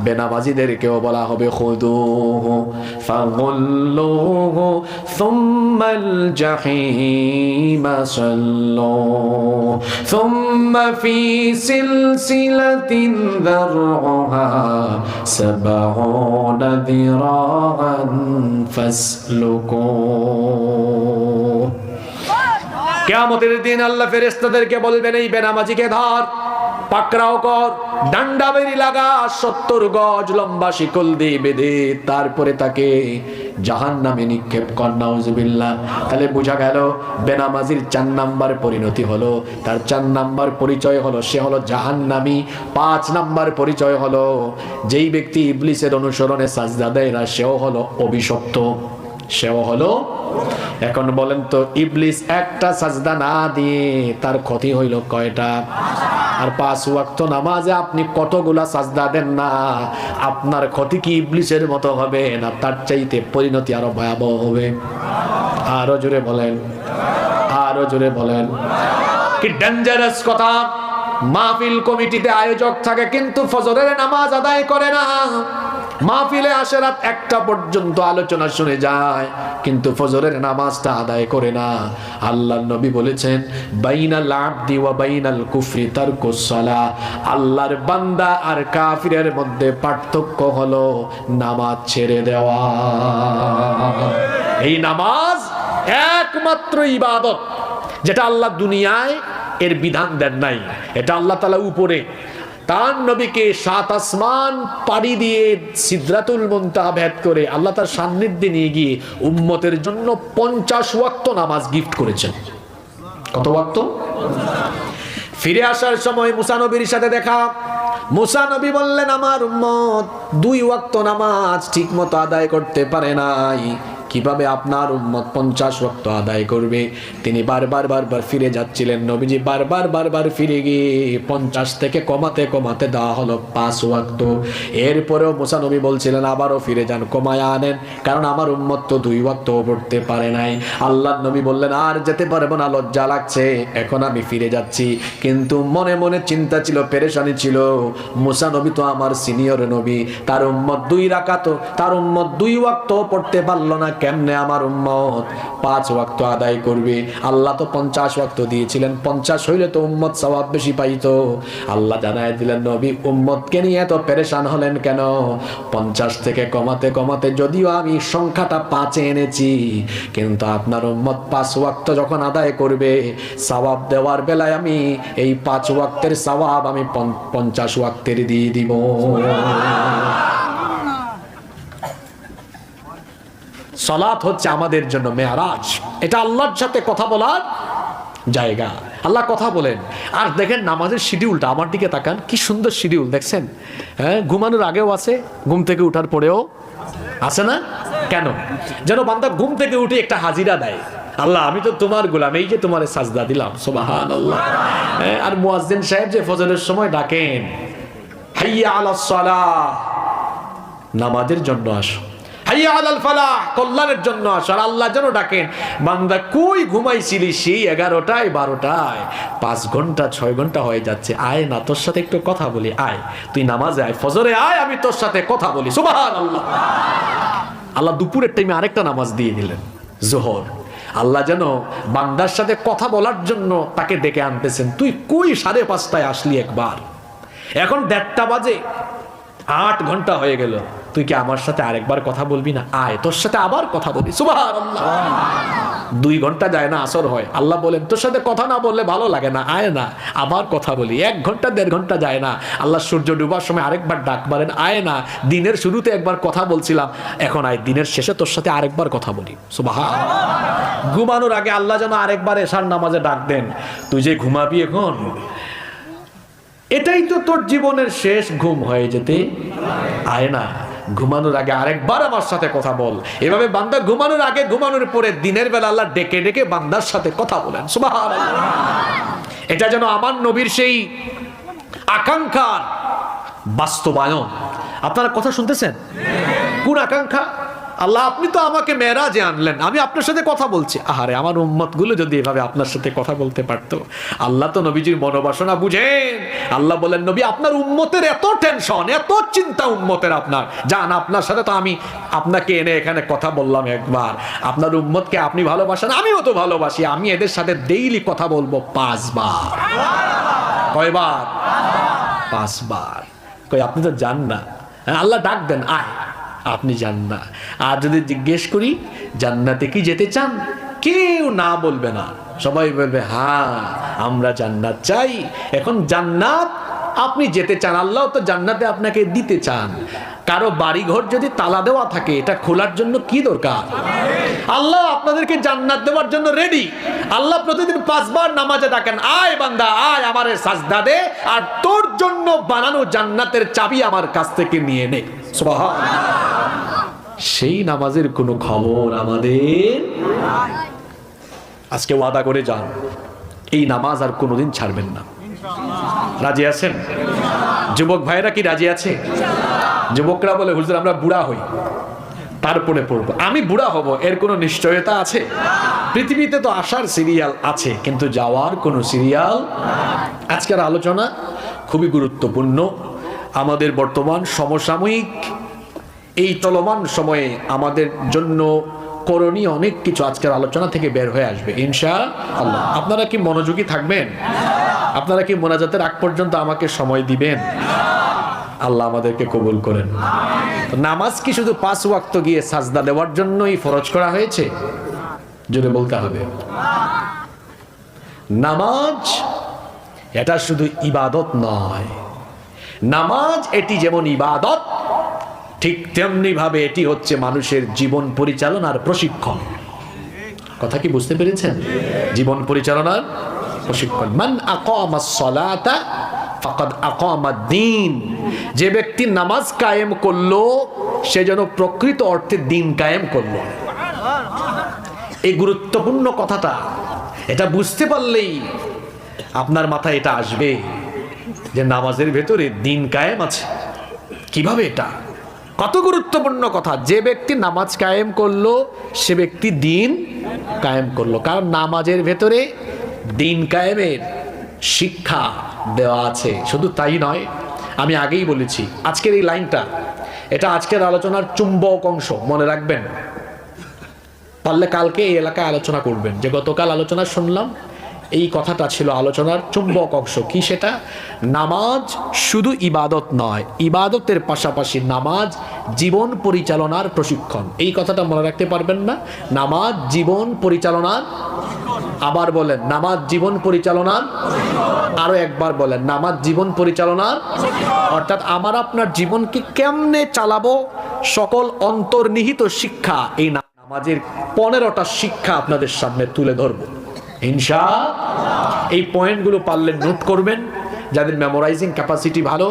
বেনামাজিদেরকেও বলা হবে খুদুহু ফাগুল্লুহু সুম্মাল জাহিমা সাল্লু সুম্মা ফি সিলসিলাতিন যারউহা 70 যিরাআন ফাসলুকু। কিয়ামতের দিন আল্লাহ ফেরেশতাদেরকে বলবেন, এই বেনামাজিকে ধর, পাকড়াও কর, ডান্ডা বেরি লাগা, 70 গজ লম্বা শিকল দিয়ে বেঁধে তারপরে তাকে জাহান্নামে নিক্ষেপ কর। নাউজুবিল্লাহ। তাহলে বোঝা গেল বেনামাজির 4 নাম্বার পরিণতি হলো, তার 4 নাম্বার পরিচয় হলো সে হলো জাহান্নামী। 5 নাম্বার পরিচয় হলো যেই ব্যক্তি ইবলিসের অনুসরণে সাজদা দেয় না, সেও হলো অভিশপ্ত, সেও হলো। এখন বলেন তো, ইবলিস একটা সাজদা না দিয়ে তার ক্ষতি হইল কয়টা? আর 5 ওয়াক্ত নামাজে আপনি কতগুলা সাজদা দেন না, আপনার ক্ষতি কি ইবলিসের মতো হবে না তার চাইতে পরিণতি আরো ভয়াবহ হবে? আরো জোরে বলেন, আরো জোরে বলেন। কি ডেঞ্জারাস কথা! মাহফিল কমিটিতে আয়োজক থাকে কিন্তু ফজরের নামাজ আদায় করে না, মাহফিলে আসে রাত 1টা পর্যন্ত আলোচনা শুনে যায়, কিন্তু ফজরের নামাজটা আদায় করে না। আল্লাহর নবী বলেছেন, বাইনাল আবদি ওয়া বাইনাল কুফরি তারকুস সালাহ, আল্লাহর বান্দা আর কাফিরের মধ্যে পার্থক্য হলো নামাজ ছেড়ে দেওয়া। এই নামাজ একমাত্র ইবাদত যেটা আল্লাহ দুনিয়ায় এর বিধান দেন নাই। এটা আল্লাহ তাআলা উপরে তার নবীকে 7 আসমান পাড়ি দিয়ে সিদরাতুল মুনতাহা ভেদ করে আল্লাহ তার সান্নিধ্যে নিয়ে গিয়ে উম্মতের জন্য 50 ওয়াক্ত নামাজ গিফট করেছেন। কত ওয়াক্ত? ফিরে আসার সময় মুসা নবীর সাথে দেখা। মুসা নবী বললেন, আমার উম্মত 2 ওয়াক্ত নামাজ ঠিকমতো আদায় করতে পারে নাই, কিভাবে আপনার উম্মত 50 ওয়াক্ত আদায় করবে? তিনি বারবার ফিরে যাচ্ছিলেন। নবীজি বারবার ফিরে গিয়ে 50 থেকে কমাতে দেওয়া হলো 5 ওয়াক্ত। এরপরেও মুসা নবী বলছিলেন, আবারও ফিরে যান, কমায়া আনেন, কারণ আমার উম্মত তো 2 ওয়াক্ত পড়তে পারে নাই। আল্লাহর নবী বললেন, আর যেতে পারবো না, লজ্জা লাগছে, এখন আমি ফিরে যাচ্ছি। কিন্তু মনে মনে চিন্তা ছিল, পেরেশানি ছিল, মুসা নবী তো আমার সিনিয়র নবী, তার উম্মত 2 রাকাত, তার উম্মত 2 ওয়াক্ত পড়তে পারলো না, কেমনে আমার উম্মত 5 ওয়াক্ত আদায় করবে? আল্লাহ তো 50 ওয়াক্ত দিয়েছিলেন, 50 হইলে তো উম্মত সওয়াব বেশি পাইতো। আল্লাহ জানায় দিলেন, নবী উম্মতকে নিয়ে এত পেরেশান হলেন কেন? 50 থেকে কমাতে যদিও আমি সংখ্যাটা 5 এনেছি, কিন্তু আপনার উম্মত 5 ওয়াক্ত যখন আদায় করবে, সওয়াব দেওয়ার বেলায় আমি এই 5 ওয়াক্তের সওয়াব আমি 50 ওয়াক্তের দিয়ে দিব। সালাত হচ্ছে আমাদের জন্য মেরাজ, এটা আল্লাহর সাথে কথা বলার জায়গা। আল্লাহ কথা বলেন। আর দেখেন নামাজের শিডিউলটা, আমার দিকে তাকান, কি সুন্দর শিডিউল দেখছেন। হ্যাঁ, ঘুমানোর আগেও আছে, ঘুম থেকে উঠার পরেও আছে না? কেন? যেন বান্দা ঘুম থেকে উঠে একটা হাজিরা দেয়, আল্লাহ আমি তো তোমার গোলাম, এই যে তোমার সাজদা দিলাম, সুবহানাল্লাহ। আর মুয়াজ্জিন সাহেব যে ফজরের সময় ডাকেন, হাইয়া আলাস সালাহ, নামাজের জন্য আসো, হাইয়া আলাল ফালাহ, কল্যাণের জন্য আসো। আর আল্লাহ যেন ডাকেন, বান্দা কই ঘুমাইছিলি সেই 11টায় 12টায়, 5 ঘন্টা 6 ঘন্টা হয়ে যাচ্ছে, আয় না তোর সাথে একটু কথা বলি, আয় তুই নামাজে আয়, ফজরে আয়, আমি তোর সাথে কথা বলি, সুবহানাল্লাহ। আল্লাহ দুপুরের টাইমে আরেকটা নামাজ দিয়ে দিলেন, যোহর। আল্লাহ যেন বান্দার সাথে কথা বলার জন্য তাকে ডেকে আনতেছেন, তুই কই 5:30টায় আসলি একবার, এখন 1:30 বাজে, 8 ঘন্টা হয়ে গেল, তুই কি আমার সাথে আরেকবার কথা বলবি না? আয় তোর সাথে আবার কথা বলি, সুবহানাল্লাহ। 2 ঘন্টা যায় না, আসর হয়, আল্লাহ বলেন তোর সাথে কথা না বললে ভালো লাগে না, আয় না আবার কথা বলি। 1 ঘন্টা 1.5 ঘন্টা যায় না, আল্লাহ সূর্য ডুবার সময় আরেকবার ডাক মারেন, আয় না, দিনের শুরুতে একবার কথা বলছিলাম, এখন আয় দিনের শেষে তোর সাথে আরেকবার কথা বলি, সুবহানাল্লাহ। ঘুমানোর আগে আল্লাহ যেন আরেকবার এশার নামাজে ডাক দেন, তুই যে ঘুমাবি এখন, এটাই তো তোর জীবনের শেষ ঘুম হয়ে যেতে, আয় না ঘুমানোর আগে আরেকবার আমার সাথে কথা বল। এভাবে বান্দা ঘুমানোর আগে, ঘুমানোর পরে, দিনের বেলা আল্লাহ ডেকে ডেকে বান্দার সাথে কথা বলেন, সুবহানাল্লাহ। এটা যেন আমার নবীর সেই আকাঙ্ক্ষার বাস্তবায়ন। আপনারা কথা শুনতেছেন? কোন আকাঙ্ক্ষা? আল্লাহ আপনি তো আমাকে মেরাজে আনলেন, আমি আপনার সাথে কথা বলছি, আহারে আমার উম্মত গুলো যদি এভাবে আপনার সাথে কথা বলতে পারতো। আল্লাহ তো নবীজির মনোবাসনা বুঝেন। আল্লাহ বলেন, নবী আপনার উম্মতের এত টেনশন, এত চিন্তা উম্মতের, আপনার জান, আপনার সাথে তো আমি আপনাকে এনে এখানে কথা বললাম একবার, আপনার উম্মতকে আপনি ভালোবাসেন, আমিও তো ভালোবাসি, আমি এদের সাথে ডেইলি কথা বলবো 5 বার। কয়বার? 5 বার। কই আপনি তো জান না? আল্লাহ ডাক দেন, আয়, আপনি যান না। আর যদি জিজ্ঞেস করি জান্নাতে কি যেতে চান, কেউ না বলবে না, সবাই বলবে হ্যাঁ আমরা জান্নাত চাই। এখন জান্নাত আপনি যেতে চান, আল্লাহ তো জান্নাতে আপনাকে দিতে চান। কারো বাড়িঘর যদি তালা দেওয়া থাকে, এটা খোলার জন্য কি দরকার? আল্লাহ আপনাদেরকে জান্নাত দেওয়ার জন্য রেডি। আল্লাহ প্রতিদিন 5 বার নামাজে ডাকেন, আয় বান্দা আয়, আমারে সাজদা দে, আর তোর জন্য বানানো জান্নাতের চাবি আমার কাছ থেকে নিয়ে নে, সুবহানাল্লাহ। সেই নামাজের কোনো খবর আমাদের। আজকে ওয়াদা করে যান, এই নামাজ আর কোনোদিন ছাড়বেন না। রাজি আছেন? যুবক ভাইরা কি রাজি আছে? যুবকরা বলে, হুজুর আমরা বুড়া হই তারপরে পড়বো। আমি বুড়া হব এর কোনো নিশ্চয়তা আছে? পৃথিবীতে তো আসার সিরিয়াল আছে, কিন্তু যাওয়ার কোনো সিরিয়াল। আজকের আলোচনা খুবই গুরুত্বপূর্ণ। আমাদের বর্তমান সমসাময়িক এই চলমান সময়ে আমাদের জন্য করণীয় অনেক কিছু আজকের আলোচনা থেকে বের হয়ে আসবে ইনশাআল্লাহ। আপনারা কি মনোযোগী থাকবেন? আপনারা কি মোনাজাতের আগ পর্যন্ত আমাকে সময় দিবেন? আল্লাহ আমাদেরকে কবুল করেন। নামাজ কি শুধু 5 ওয়াক্ত গিয়ে সাজদা দেওয়ার জন্যই ফরজ করা হয়েছে? জোরে বলতে হবে। নামাজ এটা শুধু ইবাদত নয়। নামাজ এটি যেমন ইবাদত, ঠিক তেমনি ভাবে এটি হচ্ছে মানুষের জীবন পরিচালনার প্রশিক্ষণ। কথা কি বুঝতে পেরেছেন? জীবন পরিচালনার প্রশিক্ষণ। মান আকামাস সালাতা ফাকাদ আকামাদ-দ্বীন। যে ব্যক্তি নামাজ কায়েম করলো সে যেন প্রকৃত অর্থে দ্বীন কায়েম করলো। এই গুরুত্বপূর্ণ কথাটা, এটা বুঝতে পারলেই আপনার মাথায় এটা আসবে যে নামাজের ভেতরে দ্বীন কায়েম আছে। কিভাবে? এটা কত গুরুত্বপূর্ণ কথা। যে ব্যক্তি নামাজ কায়েম করলো সে ব্যক্তি দ্বীন কায়েম করলো, কারণ নামাজের ভেতরে দ্বীন কায়েমের শিক্ষা দেওয়া আছে। শুধু তাই নয়, আমি আগেই বলেছি আজকের এই লাইনটা, এটা আজকের আলোচনার চুম্বক অংশ, মনে রাখবেন। পারলে কালকে এই এলাকায় আলোচনা করবেন যে গতকাল আলোচনা শুনলাম, এই কথাটা ছিল আলোচনার চুম্বক অংশ। কি সেটা? নামাজ শুধু ইবাদত নয়, ইবাদতের পাশাপাশি নামাজ জীবন পরিচালনার প্রশিক্ষণ। এই কথাটা মনে রাখতে পারবেন না? নামাজ জীবন পরিচালনার, আবার বলেন নামাজ জীবন পরিচালনার, আরো একবার বলেন নামাজ জীবন পরিচালনার। অর্থাৎ আমার আপনার জীবনকে কেমনে চালাবো, সকল অন্তর্নিহিত শিক্ষা এই নামাজের 15টা শিক্ষা আপনাদের সামনে তুলে ধরবো ইনশাআল্লাহ। এই পয়েন্টগুলো পারলে নোট করবেন। যাদের মেমোরাইজিং ক্যাপাসিটি ভালো,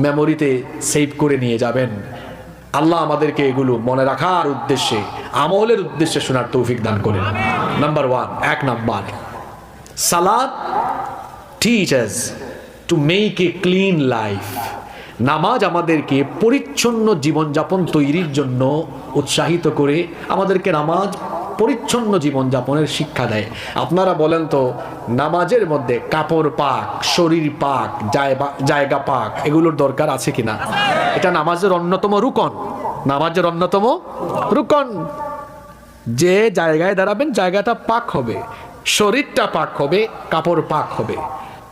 মেমোরিতে সেভ করে নিয়ে যাবেন। আল্লাহ আমাদেরকে এগুলো মনে রাখার উদ্দেশ্যে, আমলের উদ্দেশ্যে শোনার তৌফিক দান করেন। নাম্বার 1, 1 নাম্বার, সালাত teachers to make a clean life. নামাজ আমাদেরকে পরিচ্ছন্ন জীবনযাপন তৈরির জন্য উৎসাহিত করে, আমাদেরকে নামাজ পরিচ্ছন্ন জীবনযাপনের শিক্ষা দেয়। আপনারা বলেন তো, নামাজের মধ্যে কাপড় পাক, শরীর পাক, জায়গা পাক, এগুলোর দরকার আছে কিনা? এটা নামাজের অন্যতম রুকন। নামাজের অন্যতম রুকন। যে জায়গায় দাঁড়াবেন জায়গাটা পাক হবে, শরীরটা পাক হবে, কাপড় পাক হবে,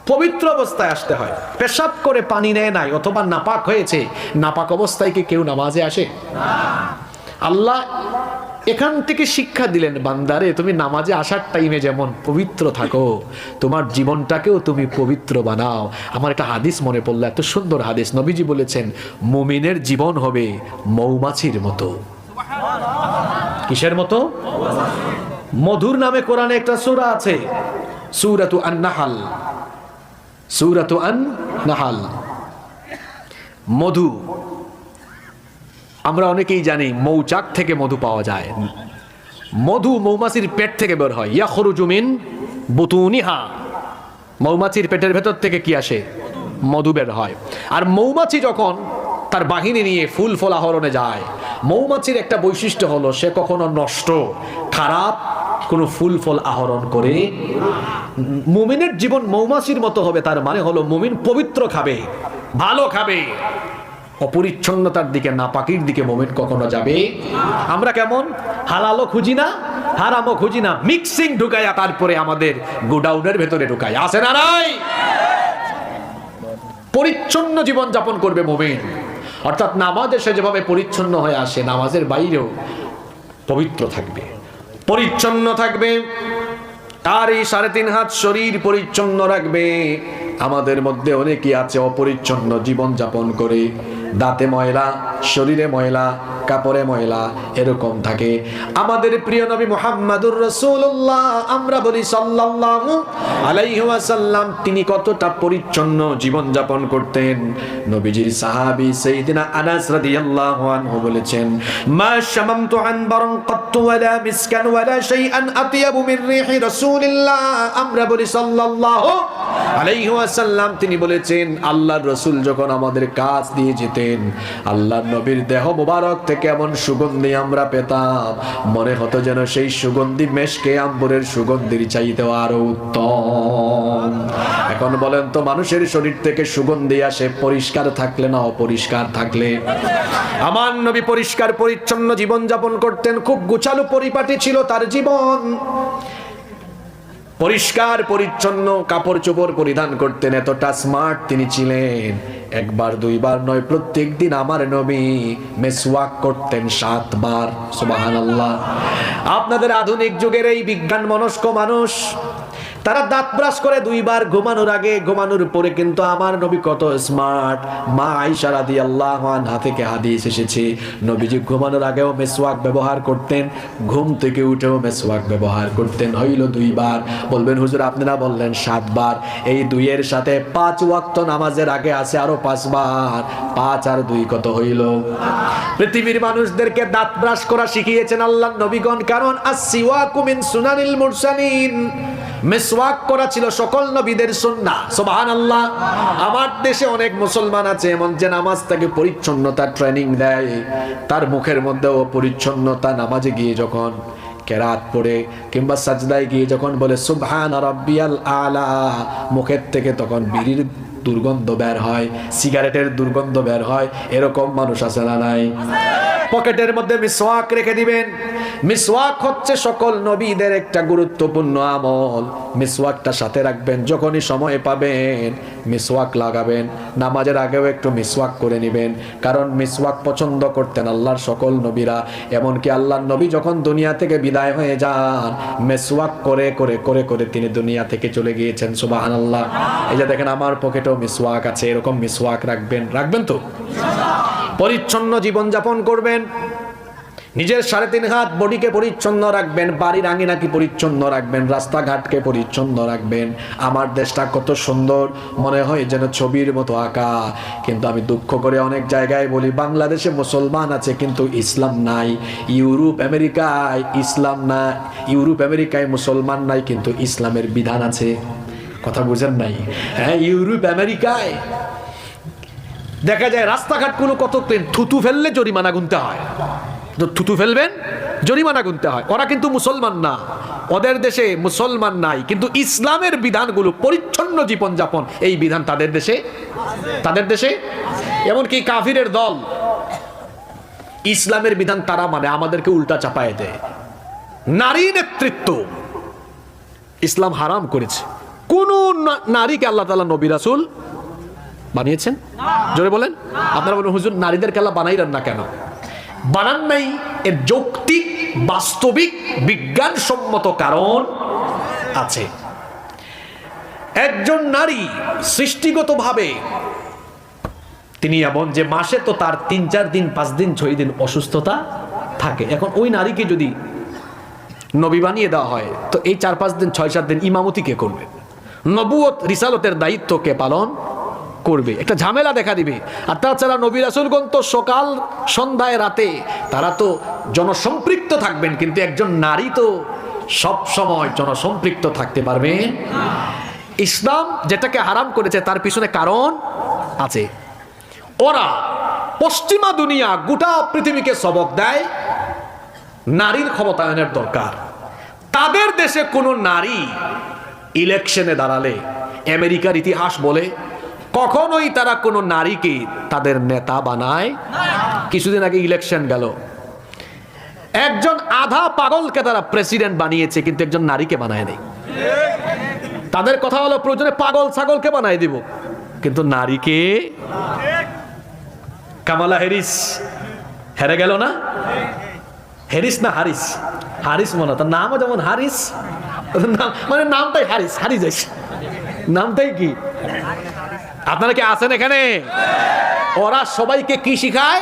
পবিত্র অবস্থায় আসতে হয়। পেশাব করে পানি নেয় নাই অথবা নাপাক হয়েছে, নাপাক অবস্থায় কি কেউ নামাজে আসে? আল্লাহ এখান থেকে শিক্ষা দিলেন, বান্দারে তুমি নামাজে আসার টাইমে যেমন পবিত্র থাকো, তোমার জীবনটাকেও তুমি পবিত্র বানাও। আমার একটা হাদিস মনে পড়লো, এত সুন্দর হাদিস। নবীজি বলেছেন মুমিনের জীবন হবে মৌমাছির মতো। কিসের মতো? মধুর নামে কোরআনে একটা সূরা আছে, সূরাতু আন-নাহল। সূরাতু আন-নাহল। মধু আমরা অনেকেই জানি মৌচাক থেকে মধু পাওয়া যায়। মধু মৌমাছির পেট থেকে বের হয়। ইয়াখরুজু মিন বুতুনিহা। মৌমাছির পেটের ভেতর থেকে কি আসে? মধু বের হয়। আর মৌমাছি যখন তার বাহিনী নিয়ে ফুল ফল আহরণে যায়, মৌমাছির একটা বৈশিষ্ট্য হলো সে কখনো নষ্ট, খারাপ কোনো ফুল ফল আহরণ করে। মুমিনের জীবন মৌমাছির মতো হবে, তার মানে হলো মুমিন পবিত্র খাবে, ভালো খাবে। অপরিচ্ছন্নতার দিকে, নাপাকির দিকে মুমিন কখনো যাবে। আমরা কেমন হালালও খুঁজি না, হারামও খুঁজি না, মিক্সিং ঢুকাইয়া তারপরে আমাদের গোডাউনের ভেতরে ঢুকাই। আছে না নাই? পরিচ্ছন্ন জীবন যাপন করবে মুমিন। অর্থাৎ নামাজে সে যেভাবে পরিচ্ছন্ন হয়ে আসে, নামাজের বাইরেও পবিত্র থাকবে, পরিচ্ছন্ন থাকবে। তার এই 3.5 হাত শরীর পরিচ্ছন্ন রাখবে। আমাদের মধ্যে অনেকেই আছে অপরিচ্ছন্ন জীবন যাপন করে, দাঁতে ময়লা, শরীরে ময়লা, কাপড়ে ময়লা, এরকম থাকে। আমাদের প্রিয় নবী মুহাম্মাদুর রাসূলুল্লাহ, আমরা বলি সাল্লাল্লাহু আলাইহি ওয়াসাল্লাম, তিনি কতটা পরিচ্ছন্ন জীবন যাপন করতেন। নবীজির সাহাবী সাইয়েদনা আনাস রাদিয়াল্লাহু আনহু বলেছেন, মা শামামতু আনবারান কাত্তু ওয়ালা মিসকান ওয়ালা শাইআন আতয়াবু মির রিহি রাসূলিল্লাহ। আমরা বলি সাল্লাল্লাহু আলাইহি ওয়াসাল্লাম, তিনি বলেছেন আল্লাহর রাসূল যখন আমাদের কাজ দিয়ে যেতেন, আল্লাহর নবীর দেহ মোবারক থেকে এমন সুগন্ধি আমরা পেতাম, মনে হতো যেন সেই সুগন্ধি মেশকে আম্বরের সুগন্ধির চাইতেও আরো উত্তম। এখন বলেন তো, মানুষের শরীর থেকে সুগন্ধি আসে পরিষ্কার থাকলে না অপরিষ্কার থাকলে? আমার নবী পরিষ্কার পরিচ্ছন্ন জীবন যাপন করতেন, খুব গোছালো পরিপাটি ছিল তার জীবন, পরিষ্কার পরিচ্ছন্ন কাপড় চোপড় পরিধান করতেন, এতটা স্মার্ট তিনি ছিলেন। একবার দুইবার নয়, প্রত্যেক দিন আমার নবী মেসওয়াক করতেন 7 বার। সুবহানাল্লাহ। আপনাদের আধুনিক যুগের এই বিজ্ঞান মনস্ক মানুষ, তারা দাঁত ব্রাশ করে 2 বার ঘুমানোর আগে, ঘুমানোর পরে, কিন্তু আমার নবী কত স্মার্ট। মা আয়েশা রাদিয়াল্লাহু আনহা থেকে হাদিস এসেছে, নবীজি ঘুমানোর আগেও মেসওয়াক ব্যবহার করতেন, ঘুম থেকে উঠেও মেসওয়াক ব্যবহার করতেন। হইল 2 বার। বলবেন হুজুর আপনারা বললেন 7 বার, এই 2 এর সাথে 5 ওয়াক্ত নামাজের আগে আছে আরো 5 বার, 5 আর 2 কত হইল? পৃথিবীর মানুষদেরকে দাঁত ব্রাশ করা শিখিয়েছেন আল্লাহর নবীগণ, কারণ as-siwaku min sunanil mursalin, মেসওয়াক করা ছিল সকল নবীদের সুন্নাহ। সুবহানাল্লাহ। আমার দেশে অনেক মুসলমান আছে এমন যে নামাজ থেকে পরিচ্ছন্নতা ট্রেনিং দেয়, তার মুখের মধ্যেও পরিচ্ছন্নতা, নামাজে গিয়ে যখন কেরাত পড়ে কিংবা সাজদায় গিয়ে যখন বলে সুবহানা রাব্বিয়াল আলা, মুখের থেকে তখন বিড়ির দুর্গন্ধ বের হয়, সিগারেটের দুর্গন্ধ বের হয়। এরকম মানুষ আছে না নাই? পকেটের মধ্যে মিসওয়াক রেখে দিবেন। মিসওয়াক হচ্ছে সকল নবীদের একটা গুরুত্বপূর্ণ আমল। মিসওয়াকটা সাথে রাখবেন, যখনই সময় পাবেন মিসওয়াক লাগাবেন। নামাজের আগেও একটু মিসওয়াক করে নেবেন, কারণ মিসওয়াক পছন্দ করতেন আল্লাহর সকল নবীরা। এমনকি আল্লাহর নবী যখন দুনিয়া থেকে বিদায় হয়ে যান, মিসওয়াক করে করে করে করে তিনি দুনিয়া থেকে চলে গিয়েছেন। সুবহানাল্লাহ। এই যে দেখেন আমার পকেটেও মিসওয়াক আছে, এরকম মিসওয়াক রাখবেন। রাখবেন তো? পরিচ্ছন্ন জীবন যাপন করবেন, নিজের 3.5 হাত বডিকে পরিচ্ছন্ন রাখবেন, বাড়ির আঙিনাকে পরিচ্ছন্ন রাখবেন, রাস্তাঘাটকে পরিচ্ছন্ন রাখবেন। আমার দেশটা কত সুন্দর, মনে হয় যেন ছবির মতো আঁকা। কিন্তু আমি দুঃখ করে অনেক জায়গায় বলি, বাংলাদেশে মুসলমান আছে কিন্তু ইসলাম নাই। ইউরোপ আমেরিকায় ইসলাম না, ইউরোপ আমেরিকায় মুসলমান নাই কিন্তু ইসলামের বিধান আছে। কথা বুঝেন নাই? হ্যাঁ, ইউরোপ আমেরিকায় দেখা যায় রাস্তাঘাটগুলো কত ক্লিন, থুতু ফেললে জরিমানা গুনতে হয়। থুতু ফেলবেন জরিমানা গুনতে হয়। ওরা কিন্তু মুসলমান না, ওদের দেশে মুসলমান নাই, কিন্তু ইসলামের বিধানগুলো, পরিচ্ছন্ন জীবন যাপন, এই বিধান তাদের দেশে। এমনকি কাফিরের দল ইসলামের বিধান তারা মানে আমাদেরকে উল্টা চাপায় দেয়। নারী নেতৃত্ব ইসলাম হারাম করেছে। কোন নারীকে আল্লাহ তাআলা নবী রাসূল বানিয়েছেন? জোরে বলেন। আপনারা বলেন হুজুর নারীদেরকে আল্লাহ বানাইলেন না কেন? বানান নাই, এর যৌক্তিক বাস্তবিক বিজ্ঞানসম্মত কারণ আছে। একজন নারী সৃষ্টিগতভাবে তিনি এমন যে মাসে তো তার 3-4 দিন 5 দিন 6 দিন অসুস্থতা থাকে। এখন ওই নারীকে যদি নবী বানিয়ে দেওয়া হয়, তো এই 4-5 দিন 6-7 দিন ইমামতি কে করবে? নবুয়ত রিসালতের দায়িত্ব কে পালন করবে? একটা ঝামেলা দেখা দিবে। আর তাছাড়া নবী রাসূলগণ তো সকাল সন্ধ্যায় রাতে তারা তো জনসম্পৃক্ত থাকবেন, কিন্তু একজন নারী তো সব সময় জনসম্পৃক্ত থাকতে পারবে। ইসলাম যেটাকে হারাম করেছে তার পিছনে কারণ আছে। ওরা পশ্চিমা দুনিয়া গোটা পৃথিবীকে সবক দেয় নারীর ক্ষমতায়নের দরকার। তাদের দেশে কোনো নারী ইলেকশনে দাঁড়ালে, আমেরিকার ইতিহাস বলে, কখনোই তারা কোনো নারীকে তাদের নেতা বানায়। কিছুদিন আগে ইলেকশন গেল, একজন আধা পাগলকে তারা প্রেসিডেন্ট বানিয়েছে, কিন্তু একজন নারীকে বানায় নাই। তাদের কথা হলো প্রয়োজনে পাগল ছাগলকে বানায় দিব, কিন্তু নারীকে। কামালা হ্যারিস হেরে গেল না? হ্যারিস না হারিস? হারিস মনে, তার নামও যেমন হারিস, মানে নামটাই হারিস, হারিস যাইছে নামটাই কি? আপনারা কি আছেন এখানে? ওরা সবাইকে কি শিখায়?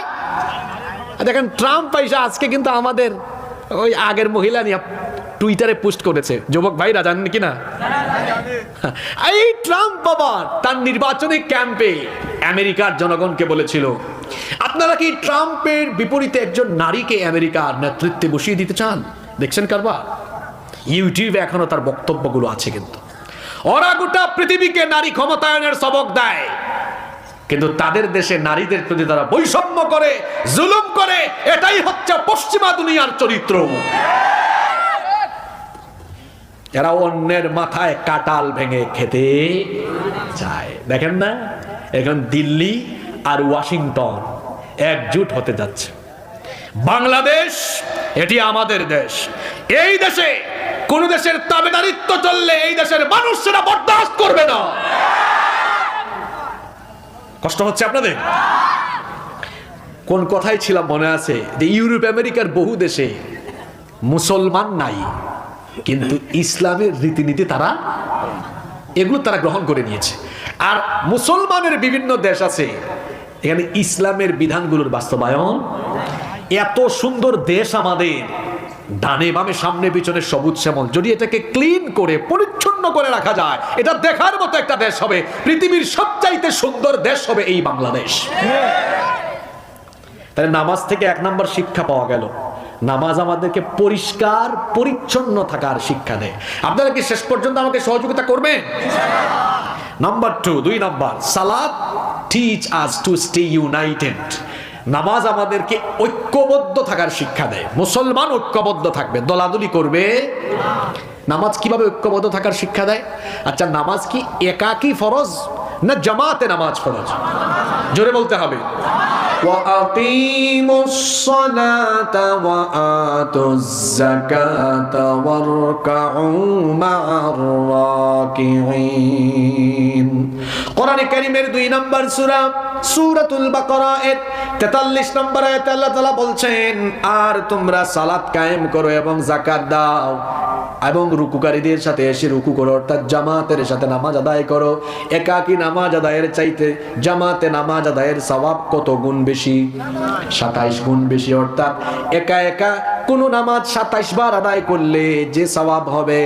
দেখেন ট্রাম্প পয়সা আজকে কিন্তু আমাদের ওই আগের মহিলা নিয়ে টুইটারে পোস্ট করেছে, যুবক ভাইরা জানেন কিনা? এই ট্রাম্প বাবা তার নির্বাচনী ক্যাম্পে আমেরিকার জনগণকে বলেছিল, আপনারা কি ট্রাম্পের বিপরীতে একজন নারীকে আমেরিকার নেতৃত্বে বসিয়ে দিতে চান? দেখছেন কারবার? ইউটিউবে এখনো তার বক্তব্যগুলো আছে। কিন্তু ওরা গোটা পৃথিবীকে নারী ক্ষমতায়নের সবক দেয়, কিন্তু তাদের দেশে নারীদের প্রতি তারা বৈষম্য করে, জুলুম করে। এটাই হচ্ছে পশ্চিমা দুনিয়ার চরিত্র। এরা অন্যের মাথায় কাটাল ভেঙে খেতে চায়। দেখেন না, এখন দিল্লি আর ওয়াশিংটন একজুট হতে যাচ্ছে। বাংলাদেশ এটি আমাদের দেশ। এই দেশে কোন দেশের তাবেদারিত্ব চললে এই দেশের মানুষ সেটা বরদাস্ত করবে না। কষ্ট হচ্ছে আপনাদের? কোন কথাই ছিলাম মনে আছে যে ইউরোপ আমেরিকার বহু দেশে মুসলমান নাই, কিন্তু ইসলামের রীতিনীতি তারা এগুলো তারা গ্রহণ করে নিয়েছে। আর মুসলমানের বিভিন্ন দেশ আছে, এখানে ইসলামের বিধানগুলোর বাস্তবায়ন। এত সুন্দর দেশ আমাদের, ডানে বামে সামনে পিছনে সবুজ শ্যামল, যদি এটাকে ক্লিন করে পরিচ্ছন্ন করে রাখা যায়, এটা দেখার মতো একটা দেশ হবে। পৃথিবীর সবচাইতে সুন্দর দেশ হবে এই বাংলাদেশ। তাহলে নামাজ থেকে 1 নম্বর শিক্ষা পাওয়া গেল, নামাজ আমাদেরকে পরিষ্কার পরিচ্ছন্ন থাকার শিক্ষা দেয়। আপনারা কি শেষ পর্যন্ত আমাকে সহযোগিতা করবেন? নাম্বার 2, 2 নম্বর, সালাত teach us to stay United. নামাজ আমাদেরকে ঐক্যবদ্ধ থাকার শিক্ষা দেয়। মুসলমান ঐক্যবদ্ধ থাকবে, দলাদলি করবে। নামাজ কিভাবে ঐক্যবদ্ধ থাকার শিক্ষা দেয়? আচ্ছা, নামাজ কি একাকী ফরজ না জামাতে নামাজ ফরজ? জোরে বলতে হবে। وَأَقِيمُوا الصَّلَاةَ وَآتُوا الزَّكَاةَ وَارْكَعُوا مَعَ الرَّاكِعِينَ। কোরআনে কারীমের 2 নম্বর সূরা সূরাতুল বাকারা এর 43 নম্বর আয়াতে আল্লাহ তাআলা বলছেন, আর তোমরা সালাত কায়েম করো এবং যাকাত দাও এবং রুকুকারীদের সাথে এসে রুকু করো, অর্থাৎ জামাতের সাথে নামাজ আদায় করো। একাকী নামাজ আদায়ের চাইতে জামাতে নামাজ আদায়ের সওয়াব কত গুণ বেশি? 27 গুণ বেশি। অর্থাৎ একা একা কোন নামাজ 27 বার আদায় করলে যে সওয়াব হবে,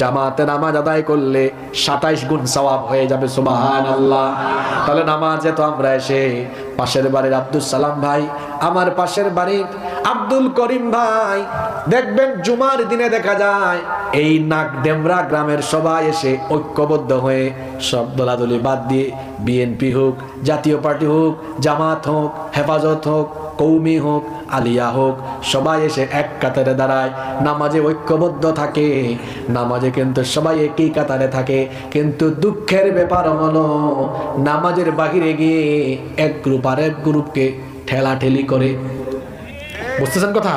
জামাতে নামাজ আদায় করলে 27 গুণ সওয়াব হয়ে যাবে। সুবহানাল্লাহ। তাহলে নামাজে তো আমরা এসে পাশের বাড়ির আব্দুল সালাম ভাই, আমার পাশের বাড়ির আব্দুল করিম ভাই, দেখবেন জুমার দিনে দেখা যায় এই নাগডেমরা গ্রামের সবাই এসে ঐক্যবদ্ধ হয়ে, সব দলাদলি বাদ দিয়ে, বিএনপি হোক, জাতীয় পার্টি হোক, জামাত হোক, হেফাজত হোক, কৌমি হোক, আলিয়া হোক, সবাই এসে এক কাতারে দাঁড়ায়, নামাজে ঐক্যবদ্ধ থাকে। নামাজে কিন্তু সবাই একই কাতারে থাকে, কিন্তু দুঃখের ব্যাপার হলো নামাজের বাহিরে গিয়ে এক গ্রুপ আর এক গ্রুপকে ঠেলাঠেলি করে। বুঝতেছেন কথা?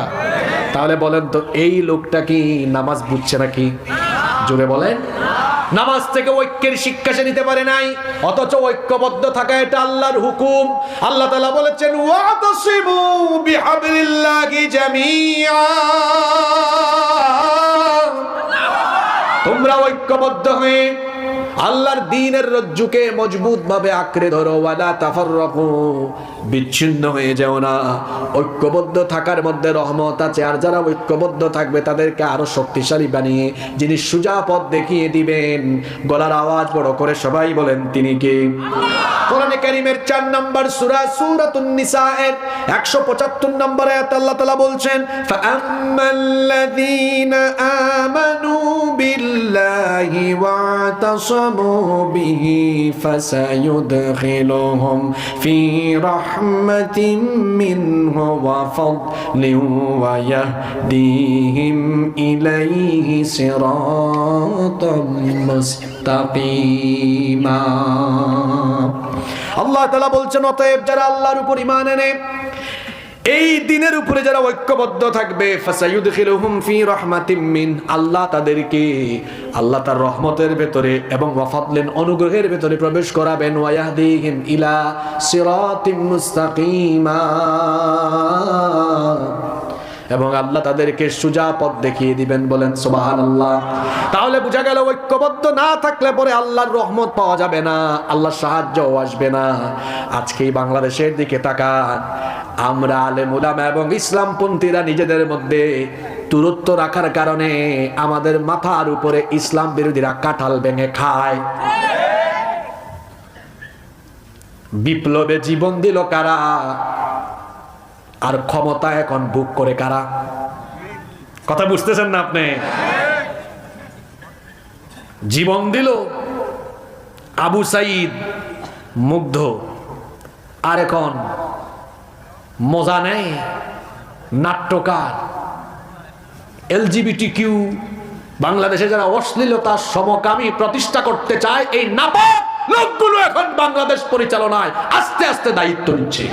তাহলে বলেন তো, এই লোকটা কি নামাজ বুঝছে নাকি? জোরে বলেন। নামাজ থেকে ঐক্যের শিক্ষা সে নিতে পারে নাই, অথচ ঐক্যবদ্ধ থাকা এটা আল্লাহর হুকুম। আল্লাহ তাআলা বলেছেন, ওয়াতাসিমু বিহাবলিল্লাহি জামিআ, তোমরা ঐক্যবদ্ধ হয়ে আল্লাহর দ্বীনের রজ্জুকে মজবুত ভাবে আঁকড়ে ধরো। ওয়ালা তাফাররাকু, বিচ্ছিন্ন হয়ে যাও না। ঐক্যবদ্ধ থাকার মধ্যে রহমত আছে, আর যারা ঐক্যবদ্ধ থাকবে তাদেরকে আরো শক্তিশালী বানিয়ে যিনি সোজা পথ দেখিয়ে দিবেন। গলার আওয়াজ বড় করে সবাই বলেন, তিনি কে? কোরআনে কারীমের 4 নম্বর সূরা সূরাতুন নিসা এর 175 নম্বর আয়াতে আল্লাহ তাআলা বলছেন, ফাআম্মাল্লাযীনা আমানু বিল্লাহি ওয়াতাসামু বিহি ফাসায়ুদখিলুহুম ফি রাহমাতিন মিনহু ওয়া ফাদলিন ওয়া ইয়াহদিহিম ইলাইহি সিরাতাম মুস্তাকিমা। আল্লাহ তাআলা বলছেন, অতএব যারা আল্লাহর উপর ঈমান আনে, এই দিনের উপরে যারা ঐক্যবদ্ধ থাকবে, ফাসায়ুদখিলুহুম ফি রাহমাতিম মিন, আল্লাহ তাদেরকে আল্লাহ তার রহমতের ভেতরে এবং ওয়া ফাদলিন অনুগ্রহের ভেতরে প্রবেশ করাবেন। ওয়া ইয়াহদিহিম ইলা সিরাতিম মুস্তাকিমা, এবং আল্লাহ তাদেরকে সোজা পথ দেখিয়ে দিবেন। বলেন সুবহানাল্লাহ। তাহলে বোঝা গেল, ঐক্যবদ্ধ না থাকলে পরে আল্লাহর রহমত পাওয়া যাবে না, আল্লাহর সাহায্যও আসবে না। আজকে বাংলাদেশের দিকে তাকান, আমরা আলেম উলামা এবং ইসলামপন্থীরা নিজেদের মধ্যে দূরত্ব রাখার কারণে আমাদের মাথার উপরে ইসলাম বিরোধীরা কাঁঠাল ভেঙে খায়। বিপ্লবে জীবন দিল কারা, আর ক্ষমতা এখন ভোগ করে কারা? কথা বুঝতেছেন না আপনি? জীবন দিল আবু সাইদ মুগ্ধ, আর এখন মজা নেয় নাট্যকার, LGBTQ বাংলাদেশে যারা অশ্লীলতার সমকামী প্রতিষ্ঠা করতে চায়, এই নাপাক লোকগুলো এখন বাংলাদেশ পরিচালনায় আস্তে আস্তে দায়িত্ব নিচ্ছে।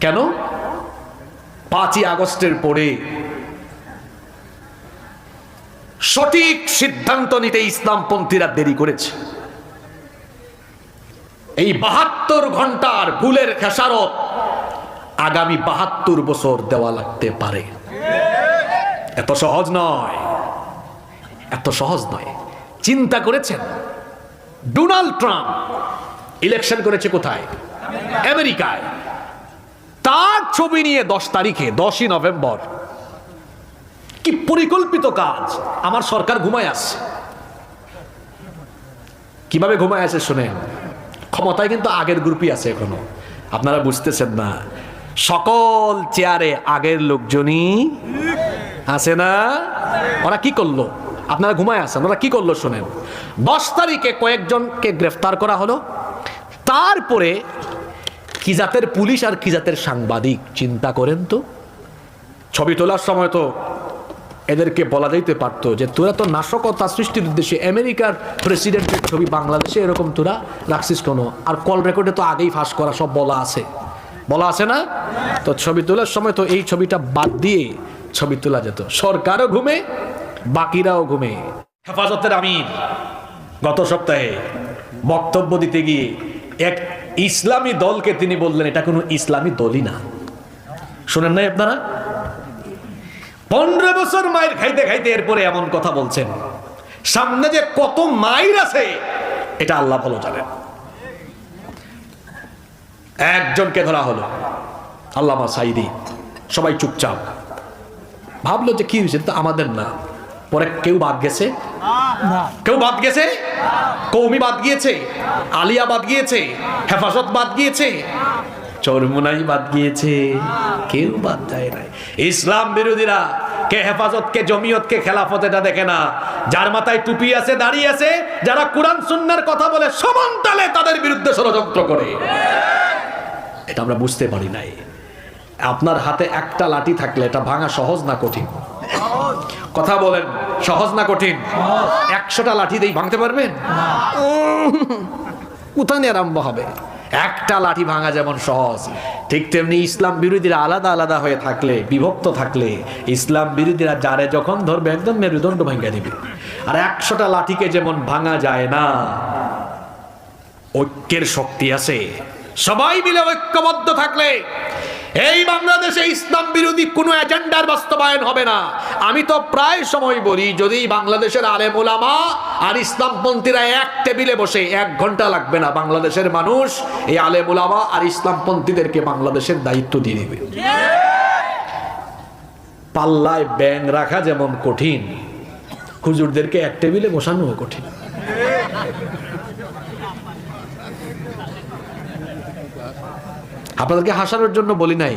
কেন? 5ই আগস্টের পরে সঠিক সিদ্ধান্ত নিতে ইসলামপন্থীরা দেরি করেছে। এই 72 ঘন্টার ভুলের খেসারত আগামী 72 বছর দেওয়া লাগতে পারে। এত সহজ নয়, এত সহজ নয়। চিন্তা করেছেন ডোনাল্ড ট্রাম্প ইলেকশন করেছে কোথায়? আমেরিকায়। তার ছবি নিয়ে 10 তারিখে 10ই নভেম্বর, কি পরিকল্পিত কাজ! আমার সরকার ঘুমায় আসছে। কিভাবে ঘুমায় আছে শুনেন। ক্ষমতায় কিন্তু আগের গ্রুপই আছে এখনো, আপনারা বুঝতেছেন না। সকল চেয়ারে আগের লোকজনই আছে না? ওরা কি করলো? আপনারা ঘুমায় আছেন, ওরা কি করলো শুনেন। 10 তারিখে কয়েকজনকে গ্রেফতার করা হলো। তারপরে কি জাতের পুলিশ আর কি জাতের সাংবাদিক, চিন্তা করেন তো। ছবি তোলার সময় তো এদেরকে বলা যাইতে পারতো যে তোরা তো নাশকতা সৃষ্টির উদ্দেশ্যে আমেরিকার প্রেসিডেন্টের ছবি বাংলাদেশে এরকম তোরা রাখছিস কেন? আর কল রেকর্ডে তো আগেই ফাঁস করা সব বলা আছে না? তো ছবি তোলার সময় তো এই ছবিটা বাদ দিয়ে ছবি তোলা যেত। সরকারও ঘুমে, বাকিরাও ঘুমে। হেফাজতের আমির গত সপ্তাহে বক্তব্য দিতে গিয়ে এক ইসলামী দলকে তিনি বললেন এটা কোনো ইসলামী দলই না। শুনেন নাই আপনারা? 15 বছর মায়ের খাইতে খাইতে এরপরে এমন কথা বলছেন। সামনে যে কত মায়ের আছে এটা আল্লাহ ভালো জানেন। একজনকে ধরা হলো, আল্লামা সাইদি। সবাই চুপচাপ, ভাবলো যে কি হয়েছে, তো আমাদের না। পরে কেউ বাদ গেছে, কেউ বাদ গেছে, কৌমি বাদ গিয়েছে, আলিয়া বাদ গিয়েছে, হেফাজত বাদ গিয়েছে, চরমুনাই বাদ গিয়েছে, কেউ বাদ যায় নাই। ইসলাম বিরোধীরা কে হেফাজত, কে জমিয়ত, কে খেলাফত এটা দেখে না। যার মাথায় টুপি আছে, দাড়ি আছে, যারা কোরআন সুন্নাহর কথা বলে সমান তালে তাদের বিরুদ্ধে ষড়যন্ত্র করে, এটা আমরা বুঝতে পারি নাই। আপনার হাতে একটা লাঠি থাকলে এটা ভাঙা সহজ না কঠিন? কথা বলেন, সহজ না কঠিন? 100টা লাঠি দিয়ে ভাঙতে পারবেন? কোথায় নিয়ে আরম্ভ হবে? একটা লাঠি ভাঙা যেমন সহজ, ঠিক তেমনি ইসলাম বিরোধীরা আলাদা আলাদা হয়ে থাকলে, বিভক্ত থাকলে, ইসলাম বিরোধীরা যারে যখন ধরবে একদম মেরুদণ্ড ভাঙা দিবে। আর 100টা লাঠিকে যেমন ভাঙা যায় না, ঐক্যের শক্তি আছে। সবাই মিলে ঐক্যবদ্ধ থাকলে এই বাংলাদেশে ইসলাম বিরোধী কোনো এজেন্ডার বাস্তবায়ন হবে না। আমি তো প্রায় সময় বলি, যদি বাংলাদেশের আলেম ওলামা আর ইসলামপন্থীরা এক টেবিলে বসে 1 ঘন্টা লাগবে না, বাংলাদেশের মানুষ এই আলেম ওলামা আর ইসলামপন্থীদেরকে বাংলাদেশের দায়িত্ব দিয়ে দিবে। পাল্লায় ব্যাং রাখা যেমন কঠিন, হুজুরদেরকে এক টেবিলে বসানো কঠিন। আপনাদেরকে হাসানোর জন্য বলি নাই,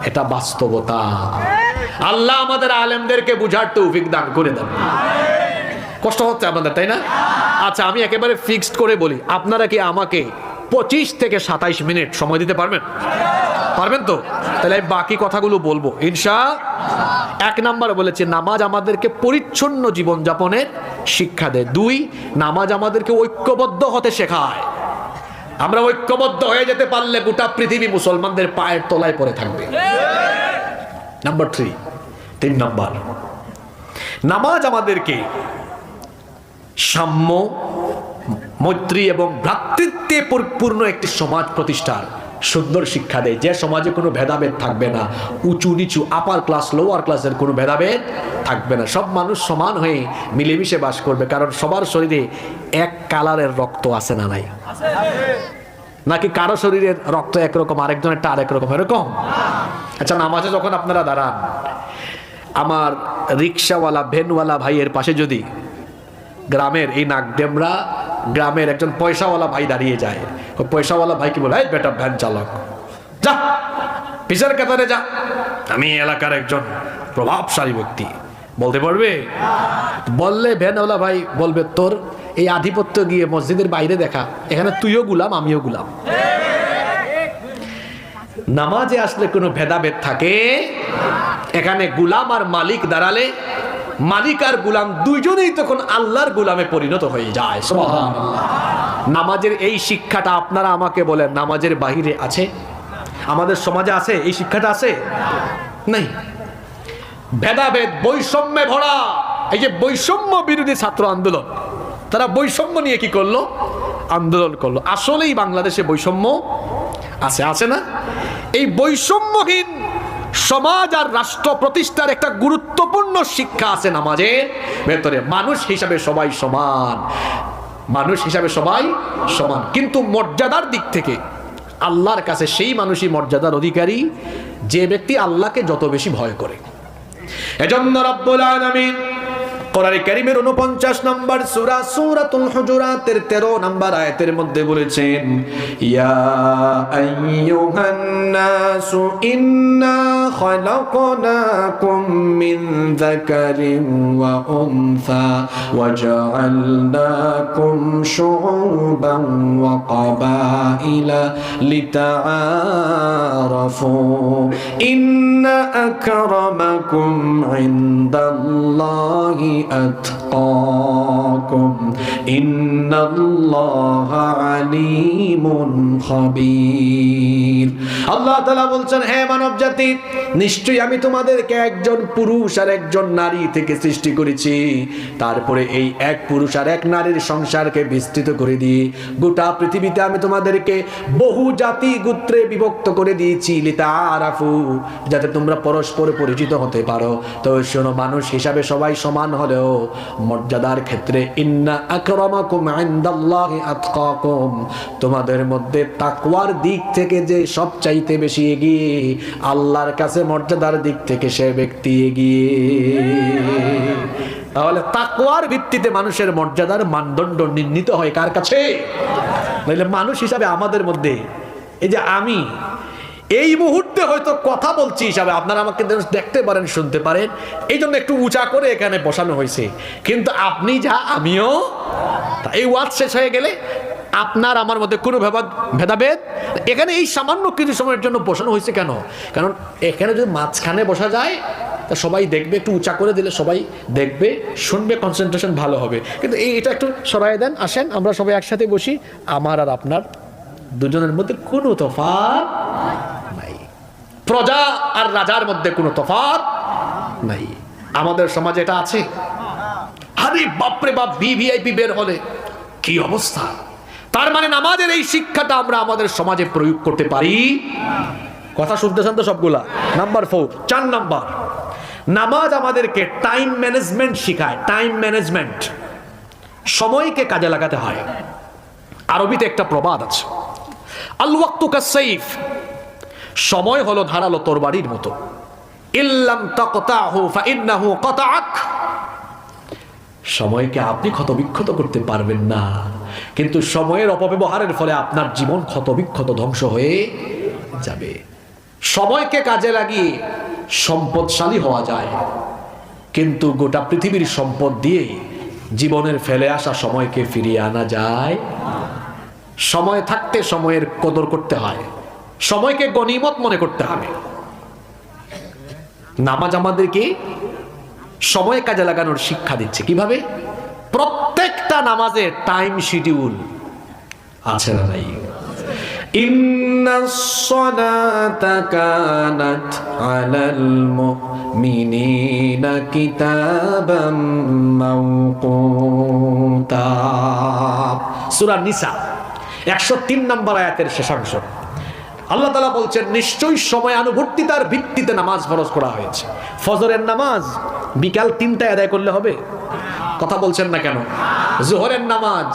এটা বাস্তবতা। আল্লাহ আমাদের আলেমদেরকে বুঝার তৌফিক দান করে দেন। কষ্ট হচ্ছে আপনাদের, তাই না? আচ্ছা, আমি একেবারে ফিক্সড করে বলি, আপনারা কি আমাকে 25 থেকে 27 মিনিট সময় দিতে পারবেন? পারবেন তো? তাহলে আমি বাকি কথাগুলো বলবো ইনশাআল্লাহ। 1 নম্বরে বলেছে নামাজ আমাদেরকে পরিচ্ছন্ন জীবনযাপনের শিক্ষা দেয়। 2, নামাজ আমাদেরকে ঐক্যবদ্ধ হতে শেখায়। আমরা ঐক্যবদ্ধ হয়ে যেতে পারলে গোটা পৃথিবী মুসলমানদের পায়ের তলায় পড়ে থাকবে। নাম্বার 3 নম্বর, নামাজ আমাদেরকে সাম্য, মৈত্রী এবং ভ্রাতৃত্বে পরিপূর্ণ একটি সমাজ প্রতিষ্ঠার সুন্দর শিক্ষা দেয়, যে সমাজে কোনো ভেদাভেদ থাকবে না। উঁচু নিচু, আপার ক্লাস লোয়ার ক্লাসের কোনো ভেদাভেদ থাকবে না। সব মানুষ সমান হয়ে মিলেমিশে বাস করবে, কারণ সবার শরীরে এক কালারের রক্ত আছে না নাই? নাকি কারো শরীরের রক্ত একরকম, আরেকজনেরটা আরেক রকম, এরকম? আচ্ছা, নামাজে যখন আপনারা দাঁড়ান, আমার রিক্সাওয়ালা ভ্যানওয়ালা ভাইয়ের পাশে যদি গ্রামের এই নাগডেমরা গ্রামের একজন পয়সাওয়ালা ভাই দাঁড়িয়ে যায়, ওই পয়সাওয়ালা ভাই কি বলে, এই বেটা ভ্যান চালক, যা পিছনের কাতারে যা, আমি এলাকার একজন প্রভাবশালী ব্যক্তি, বলতে পারবে? বললে ভ্যানওয়ালা ভাই বলবে, তোর এই আধিপত্য গিয়ে মসজিদের বাইরে দেখা, এখানে তুইও গুলাম আমিও গুলাম। নামাজে আসলে কোনো ভেদাভেদ থাকে? এখানে গুলাম আর মালিক দাঁড়ালে মালিক আর গোলাম দুইজনেই তখন আল্লাহর গোলামে পরিণত হয়ে যায়। সুবহানাল্লাহ। নামাজের এই শিক্ষাটা আপনারা আমাকে বলেন, নামাজের বাহিরে আছে? আমাদের সমাজে আছে এই শিক্ষাটা? আছে? নাই। ভেদাভেদ, বৈষম্যে ভরা। এই যে বৈষম্য বিরোধী ছাত্র আন্দোলন, তারা বৈষম্য নিয়ে কি করলো? আন্দোলন করলো। আসলেই বাংলাদেশে বৈষম্য আছে, আছে না? এই বৈষম্যহীন সমাজ আর রাষ্ট্র প্রতিষ্ঠার একটা গুরুত্বপূর্ণ শিক্ষা আছে নামাজের ভেতরে। মানুষ হিসাবে সবাই সমান, মানুষ হিসাবে সবাই সমান, কিন্তু মর্যাদার দিক থেকে আল্লাহর কাছে সেই মানুষই মর্যাদার অধিকারী যে ব্যক্তি আল্লাহকে যত বেশি ভয় করে। এজন্য রব্বুল আলামিন কোরআন কারীমের 49 নম্বর সূরা সূরাতুল হুজুরাতের 13 নম্বর আয়াতের মধ্যে বলেছেন, ইয়া আইয়ুহান নাসু ইন্না খালাকনাকুম মিন যাকারিন ওয়া উনসা ওয়া জাআলনাকুম শুউবান ওয়া ক্বাবাইলা লিতাআরাফু ইন্না আকরামাকুম ইনদাল্লাহি أتقاكم إن الله عليم خبير। আল্লাহ তাআলা বলছেন, হে মানব জাতি, নিশ্চয়ই আমি তোমাদেরকে একজন পুরুষ আর একজন নারী থেকে সৃষ্টি করেছি। তারপরে এই এক পুরুষ আর এক নারীর সংসারকে বিস্তৃত করে দিয়ে গোটা পৃথিবীতে আমি তোমাদেরকে বহু জাতি গোত্রে বিভক্ত করে দিয়েছি, লিতাআরাফু, যাতে তোমরা পরস্পর পরিচিত হতে পারো। তো শোনো, মানুষ হিসাবে সবাই সমান হলেও মর্যাদার ক্ষেত্রে ইন্না আকরামাকুম ইনদাল্লাহি আতকাকুম, তোমাদের মধ্যে তাকওয়ার দিক থেকে যে সবচাইতে বেশি এগিয়ে, আল্লাহর কাছে মর্যাদার দিক থেকে সে ব্যক্তি এগিয়ে। তাহলে তাকওয়ার ভিত্তিতে মানুষের মর্যাদার মানদণ্ড নির্ণীত হয় কার কাছে? তাহলে মানুষ হিসাবে আমাদের মধ্যে এই যে আমি এই মুহূর্তে হয়তো কথা বলছি হিসাবে আপনারা আমাকে দেখতে পারেন, শুনতে পারেন, এই জন্য একটু উঁচা করে এখানে বসানো হয়েছে, কিন্তু আপনি যা আমিও। এই ওয়াজ শেষ হয়ে গেলে আপনার আমার মধ্যে কোনো ভেদাভেদ এখানে এই সামান্য কিছু সময়ের জন্য বসানো হয়েছে কেন? কারণ এখানে যদি মাঝখানে বসা যায় তা সবাই দেখবে, একটু উঁচা করে দিলে সবাই দেখবে, শুনবে, কনসেন্ট্রেশন ভালো হবে। কিন্তু এটা একটু সরাই দেন, আসেন আমরা সবাই একসাথে বসি। আমার আর আপনার দুজনের মধ্যে কোনো তফাৎ নাই, প্রজা আর রাজার মধ্যে কোনো তফাৎ নাই। আমাদের সমাজে এটা আছে? আরে বাপরে বাপ, ভিভিআইপি বের হলে কি অবস্থা! তার মানে নামাজের এই শিক্ষাটা আমরা আমাদের সমাজে প্রয়োগ করতে পারি। কথা শুনতেছেন তো সবগুলা? নাম্বার 4, 4 নাম্বার, নামাজ আমাদেরকে টাইম ম্যানেজমেন্ট শিখায়। টাইম ম্যানেজমেন্ট, সময়কে কাজে লাগাতে হয়। আরবিতে একটা প্রবাদ আছে, আল ওয়াক্তু কাসসাইফ, সময় হলো ধারালো তরবারির মতো, ইল্লাম তাকতাহু ফাইন্নাহু কাতাআক, সময়কে আপনি ক্ষতবিক্ষত করতে পারবেন না, কিন্তু সময়ের অপব্যবহারের ফলে আপনার জীবন ক্ষতবিক্ষত, ধ্বংস হয়ে যাবে। সময়কে কাজে লাগিয়ে সম্পদশালী হওয়া যায়, কিন্তু গোটা পৃথিবীর সম্পদ দিয়ে জীবনের ফেলে আসা সময়কে ফিরিয়ে আনা যায়। সময় থাকতে সময়ের কদর করতে হয়, সময়কে গনিমত মনে করতে হবে। নামাজ আমাদেরকে সময় কাজে লাগানোর শিক্ষা দিচ্ছে। কিভাবে? প্রত্যেকটা নামাজের টাইম শিডিউল আছে না নাই? ইন্নাস সালাতা কানাত আলাল মুমিনিনা কিতাবাম মাওকুতা, সূরা নিসা 103 নম্বর আয়াতের শেষাংশ। আল্লাহ তাআলা বলছেন, নিশ্চয়ই সময়ানুবর্তিতার ভিত্তিতে নামাজ ফরজ করা হয়েছে। ফজরের নামাজ বিকাল 3টায় আদায় করলে হবে? কথা বলছেন না কেন? জোহরের নামাজ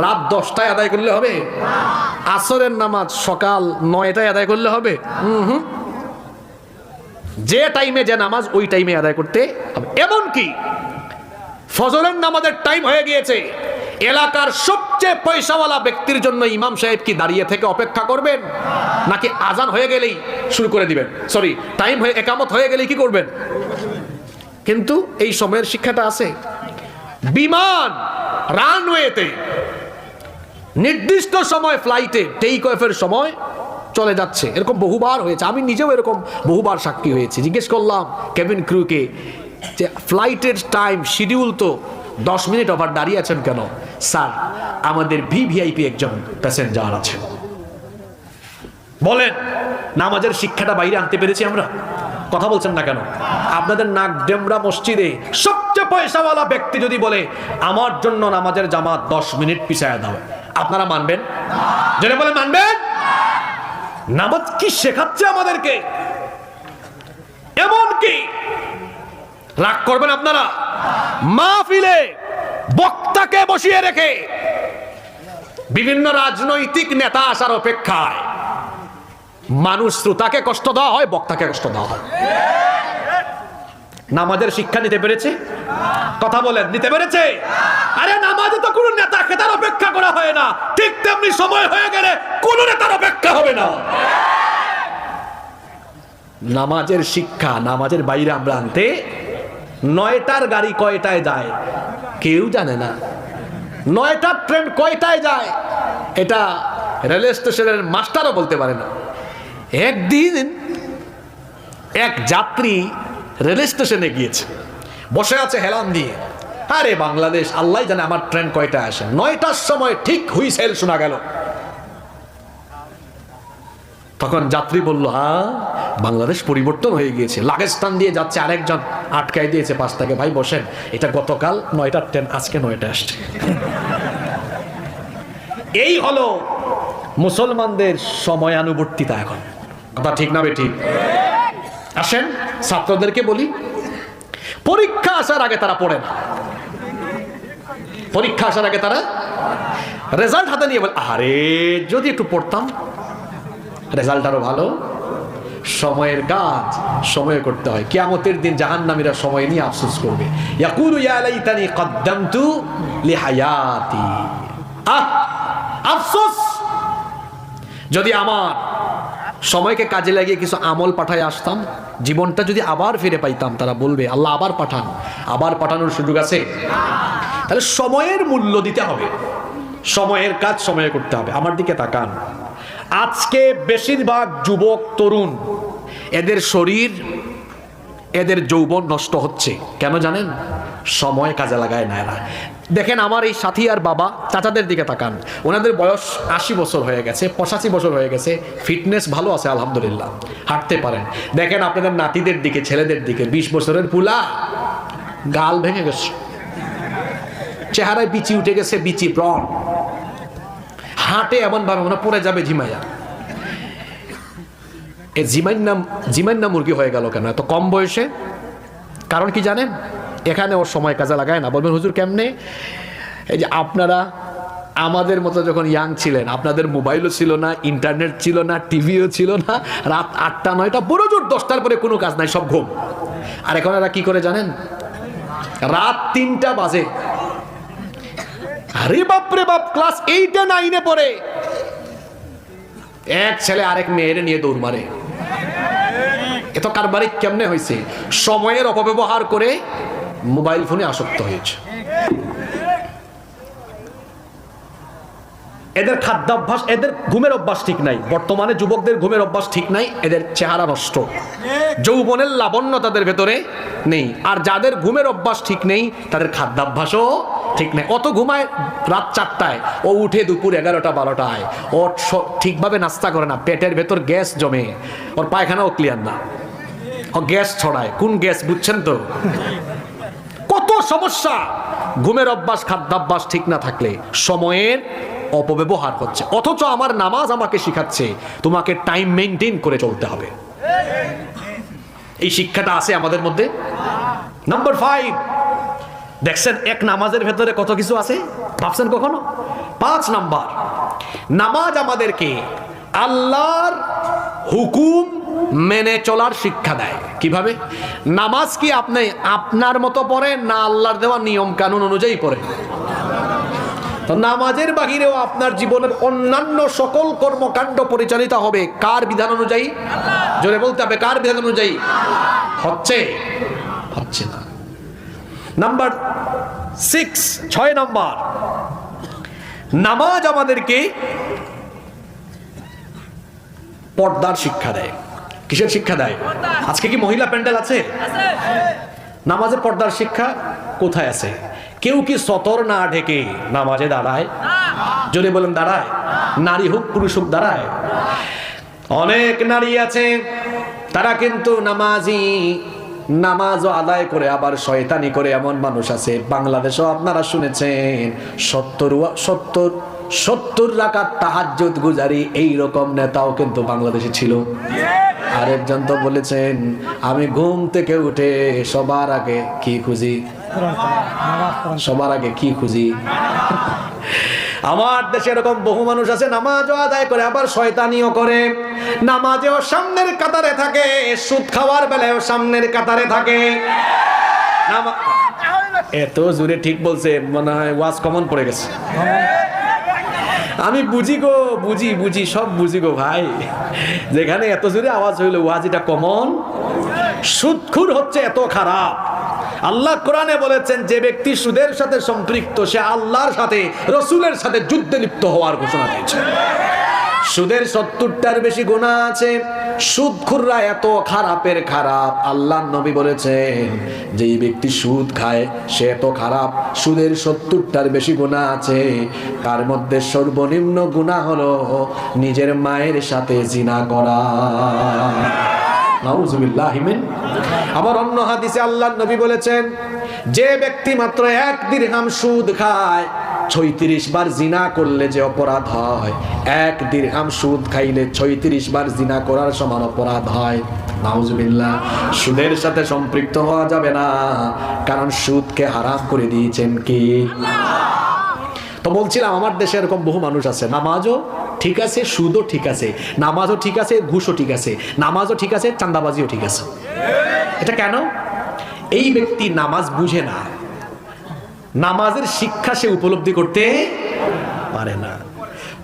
রাত 10টায় আদায় করলে হবে? আসরের নামাজ সকাল 9টায় আদায় করলে হবে? যে টাইমে যে নামাজ ওই টাইমে আদায় করতে হবে। এমনকি ফজরের নামাজের টাইম হয়ে গিয়েছে, এলাকার সবচেয়ে পয়সাওয়ালা ব্যক্তির জন্য ইমাম সাহেব কি দাঁড়িয়ে থেকে অপেক্ষা করবেন, নাকি আজান হয়ে গেলেই শুরু করে দিবেন? সরি, টাইম হয়ে একামত হয়ে গেলেই কি করবেন? কিন্তু এই সময়ের শিক্ষাটা আছে। বিমান রানওয়েতে নির্দিষ্ট সময়, ফ্লাইটে টেক অফের সময় চলে যাচ্ছে, এরকম বহুবার হয়েছে। আমি নিজেও এরকম বহুবার সাক্ষী হয়েছি। জিজ্ঞেস করলাম কেবিন ক্রুকে, যে ফ্লাইটের টাইম শিডিউল তো 10 মিনিট ওভার দাঁড়িয়ে আছেন কেন? স্যার, আমাদের ভিভিআইপি একজন প্যাসেঞ্জার আছেন। বলেন, নামাজের শিক্ষাটা বাইরে আনতে পেরেছি আমরা? কথা বলছেন না কেন? আপনাদের নাগডেমরা মসজিদে সবচেয়ে পয়সাওয়ালা ব্যক্তি যদি বলে আমার জন্য নামাজের জামাত 10 মিনিট পিছায় দাও, আপনারা মানবেন? যেটা বলে মানবেন? নামাজ কি শেখাচ্ছে আমাদেরকে? এমন কি রাগ করবেন আপনারা? মাহফিলে বক্তাকে বসিয়ে রেখে বিভিন্ন রাজনৈতিক নেতা আসার অপেক্ষায় মানুষ শ্রোতাকে কষ্ট দেওয়া হয়, বক্তাকে কষ্ট দেওয়া হয়। নামাজের শিক্ষা নিতে পেরেছে? কথা বলেন, নিতে পেরেছে? আরে নামাজে তো কোনো নেতা খেতার অপেক্ষা করা হয় না, ঠিক তেমনি সময় হয়ে গেলে কোনো নেতার অপেক্ষা হবে না। নামাজের শিক্ষা নামাজের বাইরে আমরা আনতে, 9টার গাড়ি কয়টায় যায় কেউ জানে না, 9টার ট্রেন কয়টায় যায় এটা রেল স্টেশনের মাস্টারও বলতে পারে না। একদিন এক যাত্রী রেল স্টেশনে গিয়েছে, বসে আছে হেলান দিয়ে, আরে বাংলাদেশ, আল্লাহ জানে আমার ট্রেন কয়টা আসে। 9টার সময় ঠিক হুইসেল শোনা গেল। তখন যাত্রী বলল, বাংলাদেশ পরিবর্তন হয়ে গিয়েছে। লাগেজস্থান দিয়ে যাচ্ছে, আরেকজন আটকাই দিয়েছে পাশ থেকে, ভাই বসেন, এটা গতকাল 9টার ট্রেন, আজকে 9টা আসছে। এই হলো মুসলমানদের সময়ানুবর্তিতা। এখন কথা ঠিক না বেঠিক? আসেন ছাত্রদেরকে বলি, পরীক্ষা আসার আগে তারা পড়ে না। পরীক্ষা আসার আগে তারা রেজাল্ট হাতে নিয়ে বলে, আরে যদি একটু পড়তাম রেজাল্ট আরো ভালো। সময়ের কাজ সময়ে করতে হয়। কিয়ামতের দিন জাহান্নামীরা সময় নিয়ে আফসোস করবে, ইয়াকুলু ইয়া লাইতানি কদ্দামতু লিহায়াতি। আফসোস, যদি আমার সময়কে কাজে লাগিয়ে কিছু আমল পাঠায় আসতাম, জীবনটা যদি আবার ফিরে পাইতাম। তারা বলবে, আল্লাহ আবার পাঠান। আবার পাঠানোর সুযোগ আছে? তাহলে সময়ের মূল্য দিতে হবে, সময়ের কাজ সময়ে করতে হবে। আমার দিকে তাকান, আজকে বেশিরভাগ যুবক তরুণ, এদের শরীর, এদের যৌবন নষ্ট হচ্ছে কেন জানেন? সময় কাজে লাগায় না এরা। দেখেন আমার এই সাথী আর বাবা চাচাদের দিকে তাকান, ওনাদের বয়স 80 বছর হয়ে গেছে, 85 বছর হয়ে গেছে, ফিটনেস ভালো আছে আলহামদুলিল্লাহ, হাঁটতে পারেন। দেখেন আপনাদের নাতিদের দিকে, ছেলেদের দিকে, 20 বছরের পুলা, গাল ভেঙে গেছে, চেহারায় বিচি উঠে গেছে, বিচি ব্রণ, হাঁটে এমন ভাবে মনে পড়ে যাবে ঝিমাইয়া। এ জিমাইন্না মুরগি হয়ে গেল কেন এত কম বয়সে? কারণ কি জানেন? এখানে ওর সময় কাজে লাগায় না। বলবেন হুজুর কেমনে? এই যে আপনারা আমাদের মতো যখন ইয়াং ছিলেন, আপনাদের মোবাইলও ছিল না, ইন্টারনেট ছিল না, টিভিও ছিল না, রাত 8টা 9টা বড় জোর 10টার পরে কোনো কাজ নাই, সব ঘুম। আর এখন এরা কি করে জানেন? রাত 3টা বাজে, আরে বাপরে বাপ, ক্লাস 8 9 পড়ে এক ছেলে আরেক মেয়ের নিয়ে দৌড় মারে। এত কারবারিক কেমনে হয়েছে? সময়ের অপব্যবহার করে মোবাইল ফোনে আসক্ত হয়েছে। এদের খাদ্যাভ্যাস, এদের ঘুমের অভ্যাস ঠিক নাই। বর্তমানে যুবকদের ঘুমের অভ্যাস ঠিক নাই, এদের চেহারা নষ্ট, যৌবনের লাবণ্য তাদের ভেতরে নেই। আর যাদের ঘুমের অভ্যাস ঠিক নেই, তাদের খাদ্যাভ্যাসও ঠিক নেই। অত ঘুমায় রাত 4টায়, ও উঠে দুপুর 11টা 12টায়, ও ঠিকভাবে নাস্তা করে না, পেটের ভেতর গ্যাস জমে, ওর পায়খানাও ক্লিয়ার না, ও গ্যাস ছড়ায়। কোন গ্যাস বুঝছেন তো? কত সমস্যা। ঘুমের অভ্যাস, খাদ্যাভ্যাস ঠিক না থাকলে সময়ের অপব্যবহার হচ্ছে। অথচ আমার নামাজ আমাকে শিখাচ্ছে তোমাকে টাইম মেইনটেইন করে চলতে হবে। এই শিক্ষাটা আছে আমাদের মধ্যে। নাম্বার 5, দেখছেন এক নামাজের ভেতরে কত কিছু আছে, ভাবছেন কখনো? 5 নাম্বার, নামাজ আমাদেরকে আল্লাহর হুকুম মেনে চলার শিক্ষা দেয়। কিভাবে? নামাজ কি আপনি আপনার মতো পড়েন না আল্লাহর দেওয়া নিয়ম কানুন অনুযায়ী পড়েন? তো নামাজের বাহিরেও আপনার জীবনের অন্যান্য সকল কর্মকাণ্ড পরিচালিত হবে কার বিধান অনুযায়ী? জোরে বলতে হবে, কার বিধান অনুযায়ী? হচ্ছে না। নাম্বার 6 নাম্বার, নামাজ আমাদেরকে পর্দার শিক্ষা দেয়। কিসের শিক্ষা দেয়? আজকে কি মহিলা প্যান্ডেল আছে? নামাজে পর্দার শিক্ষা কোথায় আছে? কেউ কি সতর না ঢেকে নামাজে দাঁড়ায়? যদি বলেন দাঁড়ায়, নারী হোক পুরুষ হোক দাঁড়ায়। অনেক নারী আছে তারা কিন্তু নামাজি, নামাজও আদায় করে আবার শয়তানি করে এমন মানুষ আছে। বাংলাদেশেও আপনারা শুনেছেন 70 রাকাত তাহাজ্জুদ গুজারি এইরকম নেতাও কিন্তু বাংলাদেশে ছিল। আরেকজন তো বলেছেন আমি ঘুম থেকে উঠে সবার আগে কি খুঁজি, সবার আগে কি খুঁজি। আমার দেশে এরকম বহু মানুষ আছে নামাজও আদায় করে আবার শয়তানিও করে, নামাজেও সামনের কাতারে থাকে, সুদ খাওয়ার বেলায়ও সামনের কাতারে থাকে। এত জোরে ঠিক বলছে, মনে হয় ওয়াজ কমন পড়ে গেছে। আমি বুঝি গো, বুঝি সব বুঝি গো ভাই, যেখানে এত জোরে আওয়াজ হইলো ওয়াজ এটা কমন। সুদখোর হচ্ছে এত খারাপ। আল্লাহ কোরআনে বলেছেন যে ব্যক্তি সুদের সাথে সম্পৃক্ত সে আল্লাহর সাথে রসুলের সাথে যুদ্ধে লিপ্ত হওয়ার ঘোষণা দিয়েছে। সুদের 70টার বেশি গুনাহ আছে। সুদখোররা এত খারাপের খারাপ, আল্লাহর নবী বলেছেন যেই ব্যক্তি সুদ খায় সে এত খারাপ। সুদের 70টার বেশি গুনাহ আছে, তার মধ্যে সর্বনিম্ন গুনাহ হলো নিজের মায়ের সাথে জিনা করা। নাউযুবিল্লাহি মিন। আবার অন্য হাদিসে আল্লাহর নবী বলেছেন যে ব্যক্তি মাত্র 1 দিরহাম সুদ খায় 36 বার জিনা করলে যে অপরাধ হয়, 1 দিরহাম সুদ খাইলে 36 বার জিনা করার সমান অপরাধ হয়। নাউযুবিল্লাহ। সুদের সাথে সম্পৃক্ত হওয়া যাবে না, কারণ সুদকে হারাম করে দিয়েছেন কে? তো বলছিলাম আমার দেশে এরকম বহু মানুষ আছে, নামাজও ঠিক আছে, সুদও ঠিক আছে, নামাজও ঠিক আছে, ঘুষও ঠিক আছে, নামাজও ঠিক আছে, চাঁদাবাজিও ঠিক আছে। এটা কেন? এই ব্যক্তি নামাজ বুঝে না, নামাজের শিক্ষা সে উপলব্ধি করতে পারে না।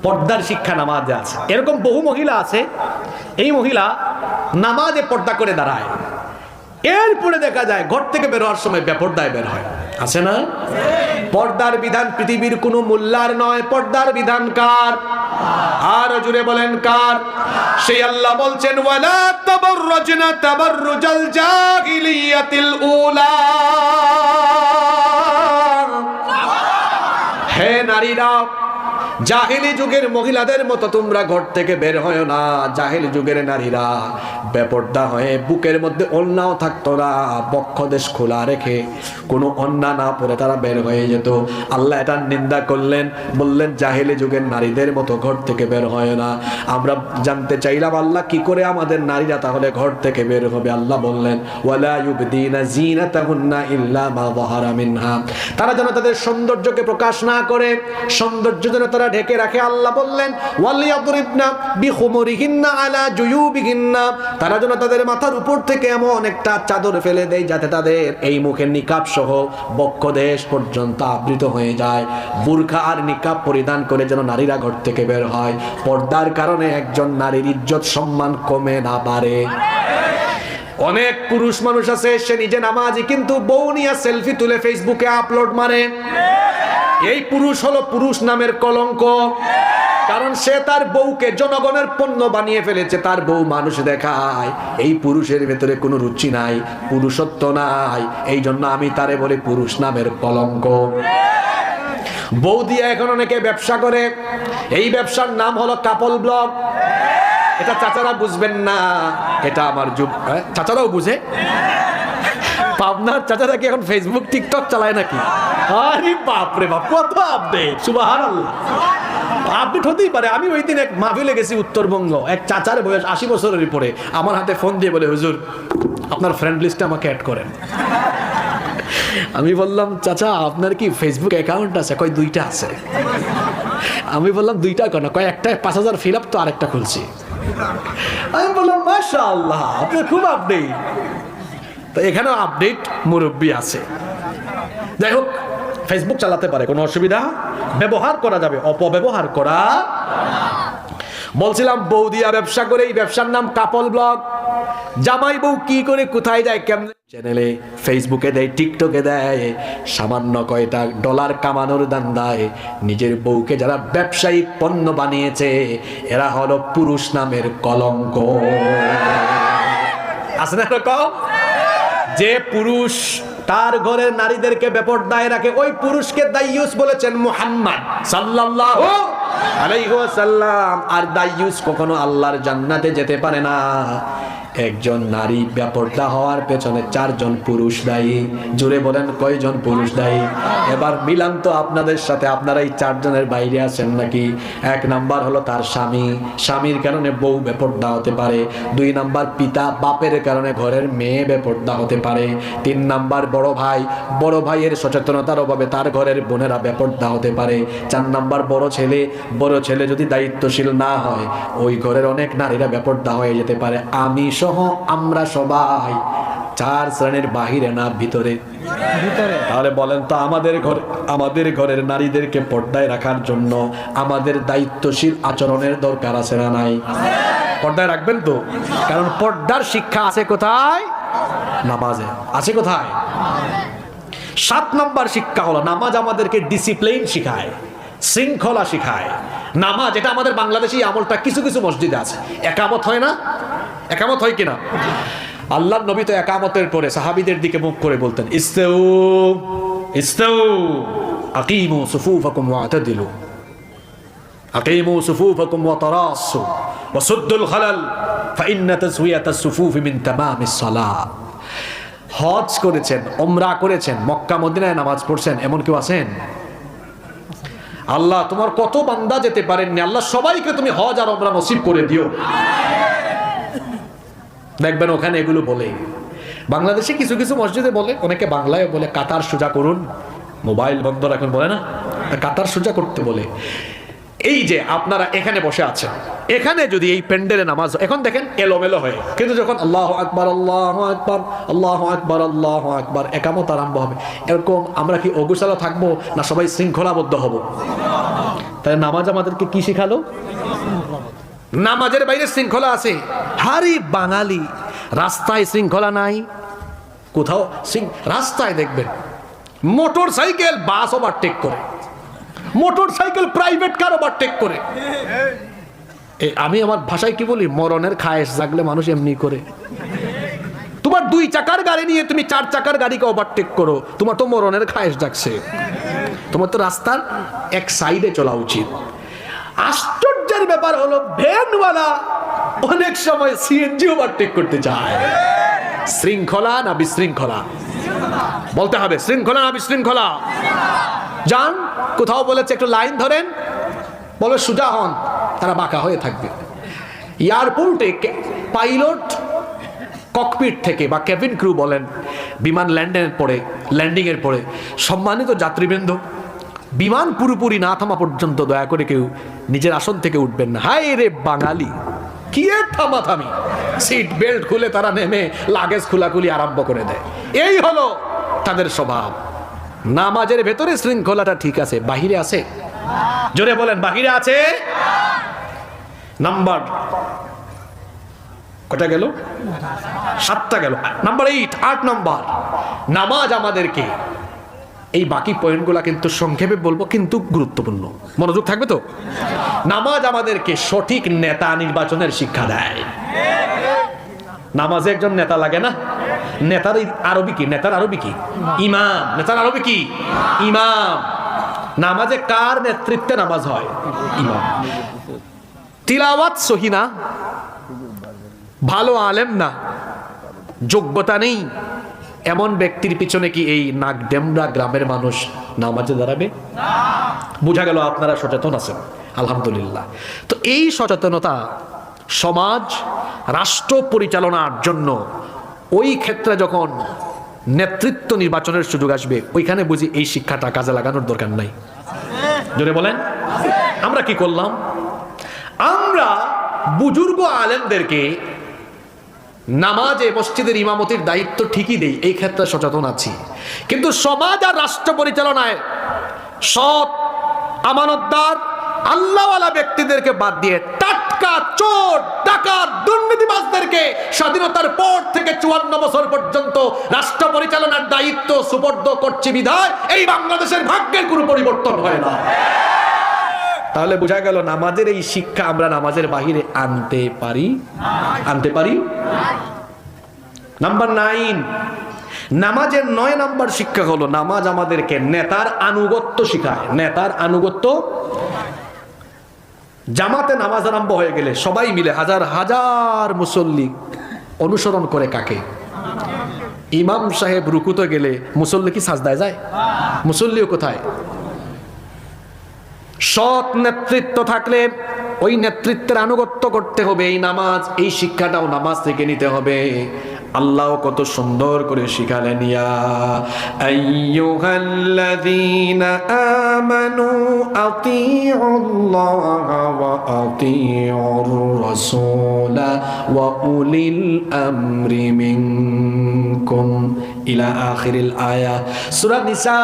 পর্দার শিক্ষা নামাজে আছে। এরকম বহু মহিলা আছে, এই মহিলা নামাজে পর্দা করে দাঁড়ায়, এরপরে দেখা যায় ঘর থেকে বের হওয়ার সময় বেপর্দায় বের হয়। আছে না? পর্দার বিধান পৃথিবীর কোনো মূল্যার নয়, পর্দার বিধান কার? আর জুড়ে বলেন কার? সেই আল্লাহ বলছেন ওয়ালা তাবাররাজনা তাবাররুজাল জাহিলিয়াতিল উলা। হে নারীরা, জাহিলি যুগের মহিলাদের মতো তোমরা ঘর থেকে বের হয় না। জাহিলি যুগের নারীরা বেপর্দা হয়ে বুকের মধ্যে ওড়নাও থাকতো না, বক্ষদেশ খোলা রেখে কোনো ওড়না না পরে তারা বের হয়ে যেত। আল্লাহ এটার নিন্দা করলেন, বললেন জাহিলি যুগের নারীদের মতো ঘর থেকে বের হয় না। আমরা জানতে চাইলাম আল্লাহ কি করে আমাদের নারীরা তাহলে ঘর থেকে বের হবে? আল্লাহ বললেন ওয়ালা ইউবদিনা জিনাতাহুন্না ইল্লা মা যাহারা মিনহা। তারা যেন তাদের সৌন্দর্যকে প্রকাশ না করে, সৌন্দর্য যেন তারা ঢেকে রাখে। আল্লাহ বললেন ওয়ালিয়াদরিবনা বিখুমুরিহিন্না আলা জুয়ুবিহিন্না। তারা যেন তাদের মাথার উপর থেকে এমন একটা চাদর ফেলে দেয় যাতে তাদের এই মুখের নিকাব সহ বক্ষদেশ পর্যন্ত আবৃত হয়ে যায়। বুরকা আর নিকাব পরিধান করে যেন নারীরা ঘর থেকে বের হয়। পর্দার কারণে একজন নারীর ইজ্জত সম্মান কমে না পারে। অনেক পুরুষ মানুষ আছে সে নিজে নামাজি কিন্তু বউ নিয়ে সেলফি তুলে ফেসবুকে আপলোড মারে। এই পুরুষ হলো পুরুষ নামের কলঙ্ক, কারণ সে তার বউকে জনগণের পণ্য বানিয়ে ফেলেছে। তার বউ মানুষ দেখায়, এই পুরুষের ভেতরে কোনো রুচি নাই, পুরুষত্ব নাই। এই জন্য আমি তারে বলি পুরুষ নামের কলঙ্ক। বউ দিয়ে এখন অনেকে ব্যবসা করে, এই ব্যবসার নাম হলো কাপল ব্লগ। এটা চাচারা বুঝবেন না, এটা আমার যুগ। চাচারাও বুঝে? পাবনার চাচারা কি এখন ফেসবুক টিকটক চালায় নাকি? আরে বাপ রে বাপ, কত আপডেট! সুবহানাল্লাহ। আপডেট হতেই পারে। আমি ওই দিন এক মাহফিলে গেছি উত্তরবঙ্গ, এক চাচার বয়স 80 বছরের উপরে আমার হাতে ফোন দিয়ে বলে হুজুর আপনার ফ্রেন্ড লিস্টে আমাকে অ্যাড করেন। আমি বললাম চাচা আপনার কি ফেসবুক অ্যাকাউন্ট আছে? কয় 2টা আছে। আমি বললাম 2টা কেন? কয় একটা 5000 ফিল আপ তো আরেকটা খুলছি। আমি বললাম মাশাআল্লাহ আপনি খুব আপডেট। তো এখানেও আপডেট মুরব্বী আছে। যাই হোক, ফেসবুক চালাতে পারে, কোনো অসুবিধা, ব্যবহার করা যাবে, অপব্যবহার করা। বলছিলাম বউ দিয়া ব্যবসা করে, এই ব্যবসার নাম কাপল ব্লগ। জামাই বউ কি করে কোথায় যায়, কেমন চ্যানেলে ফেসবুকে দেয়, টিকটকে দেয়, সামান্য কয়টা ডলার কামানোর দান্দায় নিজের বউকে যারা ব্যবসায়িক পণ্য বানিয়েছে এরা হলো পুরুষ নামের কলঙ্ক। আছে না এরকম? যে পুরুষ তার ঘরের নারীদেরকে বেপরদায় রাখে ওই পুরুষকে দাইয়ুস বলেছেন মুহাম্মদ সাল্লাল্লাহু আলাইহি ওয়াসাল্লাম। আর দাইয়ুস কখনো আল্লাহর জান্নাতে যেতে পারে না। একজন নারী বেপরদা হওয়ার পেছনে 4 জন পুরুষ দায়ী। জোরে বলেন কয়জন পুরুষ দায়ী? এবার মিলান তো আপনাদের সাথে, আপনারা এই 4 জনের বাইরে আছেন নাকি? 1 নাম্বার হলো তার স্বামী, স্বামীর কারণে বউ বেপরদা হতে পারে। 2 নাম্বার পিতা, বাপের কারণে ঘরের মেয়ে বেপরদা হতে পারে। 3 নাম্বার বড় ভাই, বড় ভাইয়ের সচেতনতার অভাবে তার ঘরের বোনেরা বেপরদা হতে পারে। 4 নাম্বার বড় ছেলে, বড় ছেলে যদি দায়িত্বশীল না হয় ওই ঘরের অনেক নারীরা বেপরদা হয়ে যেতে পারে। আমি সহ আমরা সবাই 4 শ্রেণীর বাহিরে না ভিতরে? তাহলে বলেন তো আমাদের ঘরের নারীদেরকে পর্দায় রাখার জন্য আমাদের দায়িত্বশীল আচরণের দরকার আছে না নাই? পর্দায় রাখবেন তো, কারণ পর্দার শিক্ষা আছে কোথায়? নামাজে। আছে কোথায়? 7 নম্বর শিক্ষা হলো নামাজ আমাদেরকে ডিসিপ্লিন শিখায়, শৃঙ্খলা শিখায়। নামাজ, এটা আমাদের বাংলাদেশী আমলটা কিছু কিছু মসজিদে আছে। একামত হয় না? একামত হয় কিনা? আল্লাহর নবী তো একামতের পরে সাহাবীদের দিকে মুখ করে বলতেন ইস্তাউ ইস্তাউ আকিমু সুফুফাকুম ওয়াতাদিলু আকিমু সুফুফাকুম ওয়া তারাসু ওয়া সুদ্দুল খালাল ফাইন্না তাসওয়াতাস সুফুফি মিন তামামিস সালাহ। হজ করেছেন, উমরা করেছেন, মক্কা মদিনায় নামাজ পড়ছেন, এমন কেউ আছেন? আল্লাহ তোমার কত বান্দা যেতে পারেননি, আল্লাহ সবাইকে তুমি হজ আর উমরা নসিব করে দিও। দেখবেন ওখানে এগুলো বলে। বাংলাদেশে কিছু কিছু মসজিদে বলে, অনেকে বাংলায় বলে কাতার সোজা করুন, মোবাইল বন্ধ রাখুন, বলে না কাতার সোজা করতে বলে। এই যে আপনারা এখানে বসে আছেন, এখানে যদি এই প্যান্ডেলে নামাজ এখন দেখেন এলোমেলো হয়ে, কিন্তু যখন আল্লাহু আকবার আল্লাহু আকবার আল্লাহু আকবার আল্লাহু আকবার একামত আরম্ভ হবে, এরকম আমরা কি অগোছালো থাকবো না সবাই শৃঙ্খলাবদ্ধ হব? তাই নামাজ আমাদেরকে কি শিখালো? নামাজের বাইরে শৃঙ্খলা আছে। হারি বাঙালি, রাস্তায় শৃঙ্খলা নাই কোথাও। রাস্তায় দেখবেন মোটর সাইকেল বাস ওভারটেক করে, motor cycle private car overtake করে। আমি আমার ভাষায় কি বলি, মরণের খায়েশ জাগলে মানুষ এমনি করে। তোমার 2 চাকার গাড়ি নিয়ে তুমি 4 চাকার গাড়িকে ওভারটেক করো, তোমার তো মরণের খায়েশ জাগছে। তোমার তো রাস্তার এক সাইডে চলা উচিত। আশ্চর্যের ব্যাপার হলো ভ্যানওয়ালা অনেক সময় সিএনজি ওভারটেক করতে চায়। শৃঙ্খলা না বিশৃঙ্খলা? বলতে হবে শৃঙ্খলা না বিশৃঙ্খলা? যান কোথাও বলেছে একটু লাইন ধরেন, বলে সোজা হন, তারা বাঁকা হয়ে থাকবে। এয়ারপোর্টে পাইলট ককপিট থেকে বা কেবিন ক্রু বলেন, বিমান ল্যান্ডিং এর পরে সম্মানিত যাত্রীবৃন্দ, বিমান পুরোপুরি না থামা পর্যন্ত দয়া করে কেউ নিজের আসন থেকে উঠবেন না। হায় রে বাঙালি, কি থামাথামি! সিট বেল্ট খুলে তারা নেমে লাগেজ খোলাখুলি আরম্ভ করে দেয়। এই হলো তাদের স্বভাব। নামাজের ভেতরে শৃঙ্খলাটা ঠিক আছে, বাহিরে আছে? জোরে বলেন, বাহিরে আছে? নাম্বার কটা গেল? 7টা গেল। নাম্বার 8 নাম্বার, নামাজ আমাদেরকে, এই বাকি পয়েন্টগুলো কিন্তু সংক্ষেপে বলবো কিন্তু গুরুত্বপূর্ণ, মনোযোগ থাকবে তো। নামাজ আমাদেরকে সঠিক নেতা নির্বাচনের শিক্ষা দেয়। নামাজে একজন নেতা লাগে না? নেতার আরবি কি? নেতার আরবি কি? ইমাম। নেতার আরবি কি? ইমাম। নামাজে কার নেতৃত্বে নামাজ হয়? ইমাম। তিলাওয়াত সহি না, ভালো আলেম না, যোগ্যতা নেই, এমন ব্যক্তির পিছনে কি এই নাগডেমরা গ্রামের মানুষ নামাজে দাঁড়াবে? বোঝা গেল আপনারা সচেতন আছেন, আলহামদুলিল্লাহ। তো এই সচেতনতা সমাজ রাষ্ট্র পরিচালনার জন্য ওই ক্ষেত্রে যখন নেতৃত্ব নির্বাচনের সুযোগ আসবে, ওইখানে বুঝি এই শিক্ষাটা কাজে লাগানোর দরকার নাই। জোরে বলেন। আমরা কি করলাম? আমরা বুজুর্গ আলেমদেরকে নামাজে মসজিদের ইমামতির দায়িত্ব ঠিকই দেই, এই ক্ষেত্রে সচেতন আছি, কিন্তু সমাজ আর রাষ্ট্র পরিচালনায় সৎ আমানতদার আল্লাহওয়ালা ব্যক্তিদেরকে বাদ দিয়ে টাটকা চোর ডাকাত দুর্নীতিবাজদেরকে স্বাধীনতার পর থেকে 54 বছর পর্যন্ত রাষ্ট্র পরিচালনার দায়িত্ব সুপর্দ করছে বিধায় এই বাংলাদেশের ভাগ্যের কোনো পরিবর্তন হয় না। তাহলে বোঝা গেল নামাজের এই শিক্ষা আমরা নামাজের বাহিরে আনতে পারি? নাম্বার 9, নামাজের 9 নাম্বার শিক্ষা হলো নামাজ আমাদেরকে নেতার আনুগত্য শিখায়। নেতার আনুগত্য। জামাতে নামাজ আরম্ভ হয়ে গেলে সবাই মিলে হাজার হাজার মুসল্লি অনুসরণ করে কাকে? ইমাম সাহেব রুকুতে গেলে মুসল্লি কি সাজদায় যায়? মুসল্লিও কোথায়? সৎ নেতৃত্ব থাকলে ওই নেতৃত্বের আনুগত্য করতে হবে। এই নামাজ, এই শিক্ষাটাও নামাজ থেকে নিতে হবে। আল্লাহ কত সুন্দর করে শিখালেন, ইয়া আইয়ুহাল্লাযীনা আমানু আতিউল্লাহা ওয়া আতিউর রাসূলা ওয়া উলিল আমরি মিনকুম ইলা আখিরিল আয়াত। সূরা নিসা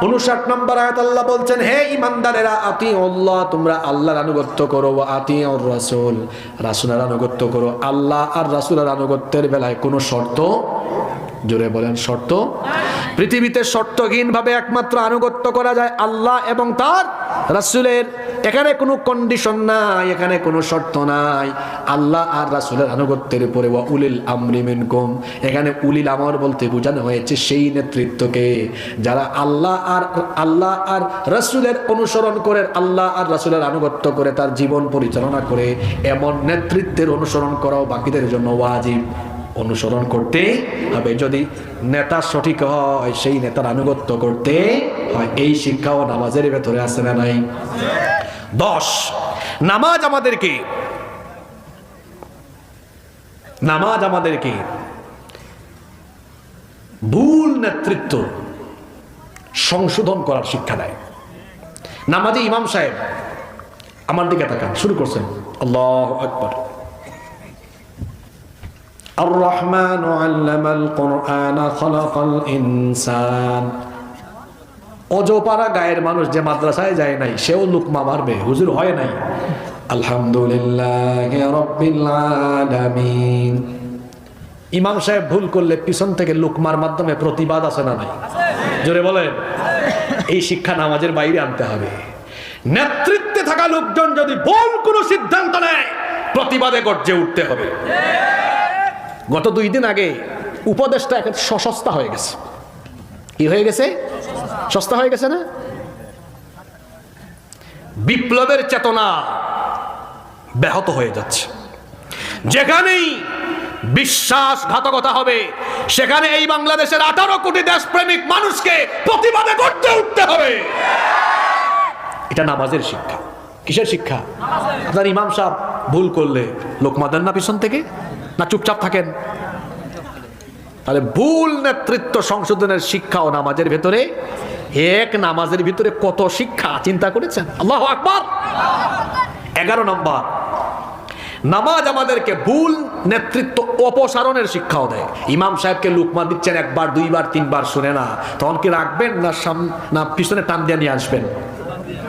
59 নম্বর আয়াত আল্লাহ বলছেন, হে ঈমানদারেরা, আতিউল্লাহ, তোমরা আল্লাহর আনুগত্য করো, ওয়া আতিউর রাসূল, রাসূলের আনুগত্য করো। আল্লাহ আর রাসূলের আনুগত্যের বেলায় কোনো শর্ত, জোরে বলেন শর্ত। পৃথিবীতে শর্তহীন ভাবে একমাত্র আনুগত্য করা যায় আল্লাহ এবং তার রাসূলের। এখানে কোনো কন্ডিশন নাই, এখানে কোনো শর্ত নাই। আল্লাহ আর রাসূলের আনুগত্যের উপরে ওয়া উলিল আমরি মিনকুম, এখানে উলিল আমর বলতে বোঝানো হয়েছে সেই নেতৃত্বকে যারা আল্লাহ আর রাসূলের অনুসরণ করে, আল্লাহ আর রাসূলের আনুগত্য করে তার জীবন পরিচালনা করে। এমন নেতৃত্বের অনুসরণ করাও বাকিদের জন্য ওয়াজিব। অনুসরণ করতে হবে। যদি নেতা সঠিক হয় সেই নেতার আনুগত্য করতে হয়। এই শিক্ষাও নামাজের ভেতরে আছে না নাই? 10, নামাজ আমাদেরকে ভুল নেতৃত্ব সংশোধন করার শিক্ষা দেয়। নামাজে ইমাম সাহেব আমার দিকে তাকান, শুরু করছেন, আল্লাহু আকবার। আর-রহমানু আল্লামাল কুরআনা খালাকাল ইনসান। অজপাড়া গায়ের মানুষ যে মাদ্রাসায় যায় নাই সেও লুকমা মারবে, হুজুর হয় নাই। আলহামদুলিল্লাহি রাব্বিল আলামিন। ইমাম সাহেব ভুল করলে পিছন থেকে লুকমার মাধ্যমে প্রতিবাদ আছে না নাই? জোরে বলেন। এই শিক্ষা নামাজের বাইরে আনতে হবে। নেতৃত্বে থাকা লোকজন যদি ভুল কোনো সিদ্ধান্ত নেয় প্রতিবাদে গর্জে উঠতে হবে। গত 2 দিন আগে উপদেশটা এখন সস্তা হয়ে গেছে। কি হয়ে গেছে? সস্তা হয়ে গেছে না? বিপ্লবের চেতনা ব্যাহত হয়ে যাচ্ছে। যেখানেই বিশ্বাসঘাতকতা হবে সেখানে এই বাংলাদেশের 18 কোটি দেশপ্রেমিক মানুষকে প্রতিবাদে গর্জে উঠতে হবে। এটা নামাজের শিক্ষা। কিসের শিক্ষা? আপনার ইমাম সাহেব ভুল করলে লোকমা দেন না পিছন থেকে, না চুপচাপ থাকেন? তাহলে ভুল নেতৃত্ব সংশোধনের শিক্ষাও নামাজের ভেতরে। এক নামাজের ভিতরে কত শিক্ষা চিন্তা করেছেন? আল্লাহু আকবার। 11 নম্বর, নামাজ আমাদেরকে ভুল নেতৃত্ব অপসারণের শিক্ষাও দেয়। ইমাম সাহেবকে লুকমা দিচ্ছেন 1 বার 2 বার 3 বার শুনে না, তখন কি রাখবেন না পিছনে টান দিয়ে নিয়ে আসবেন?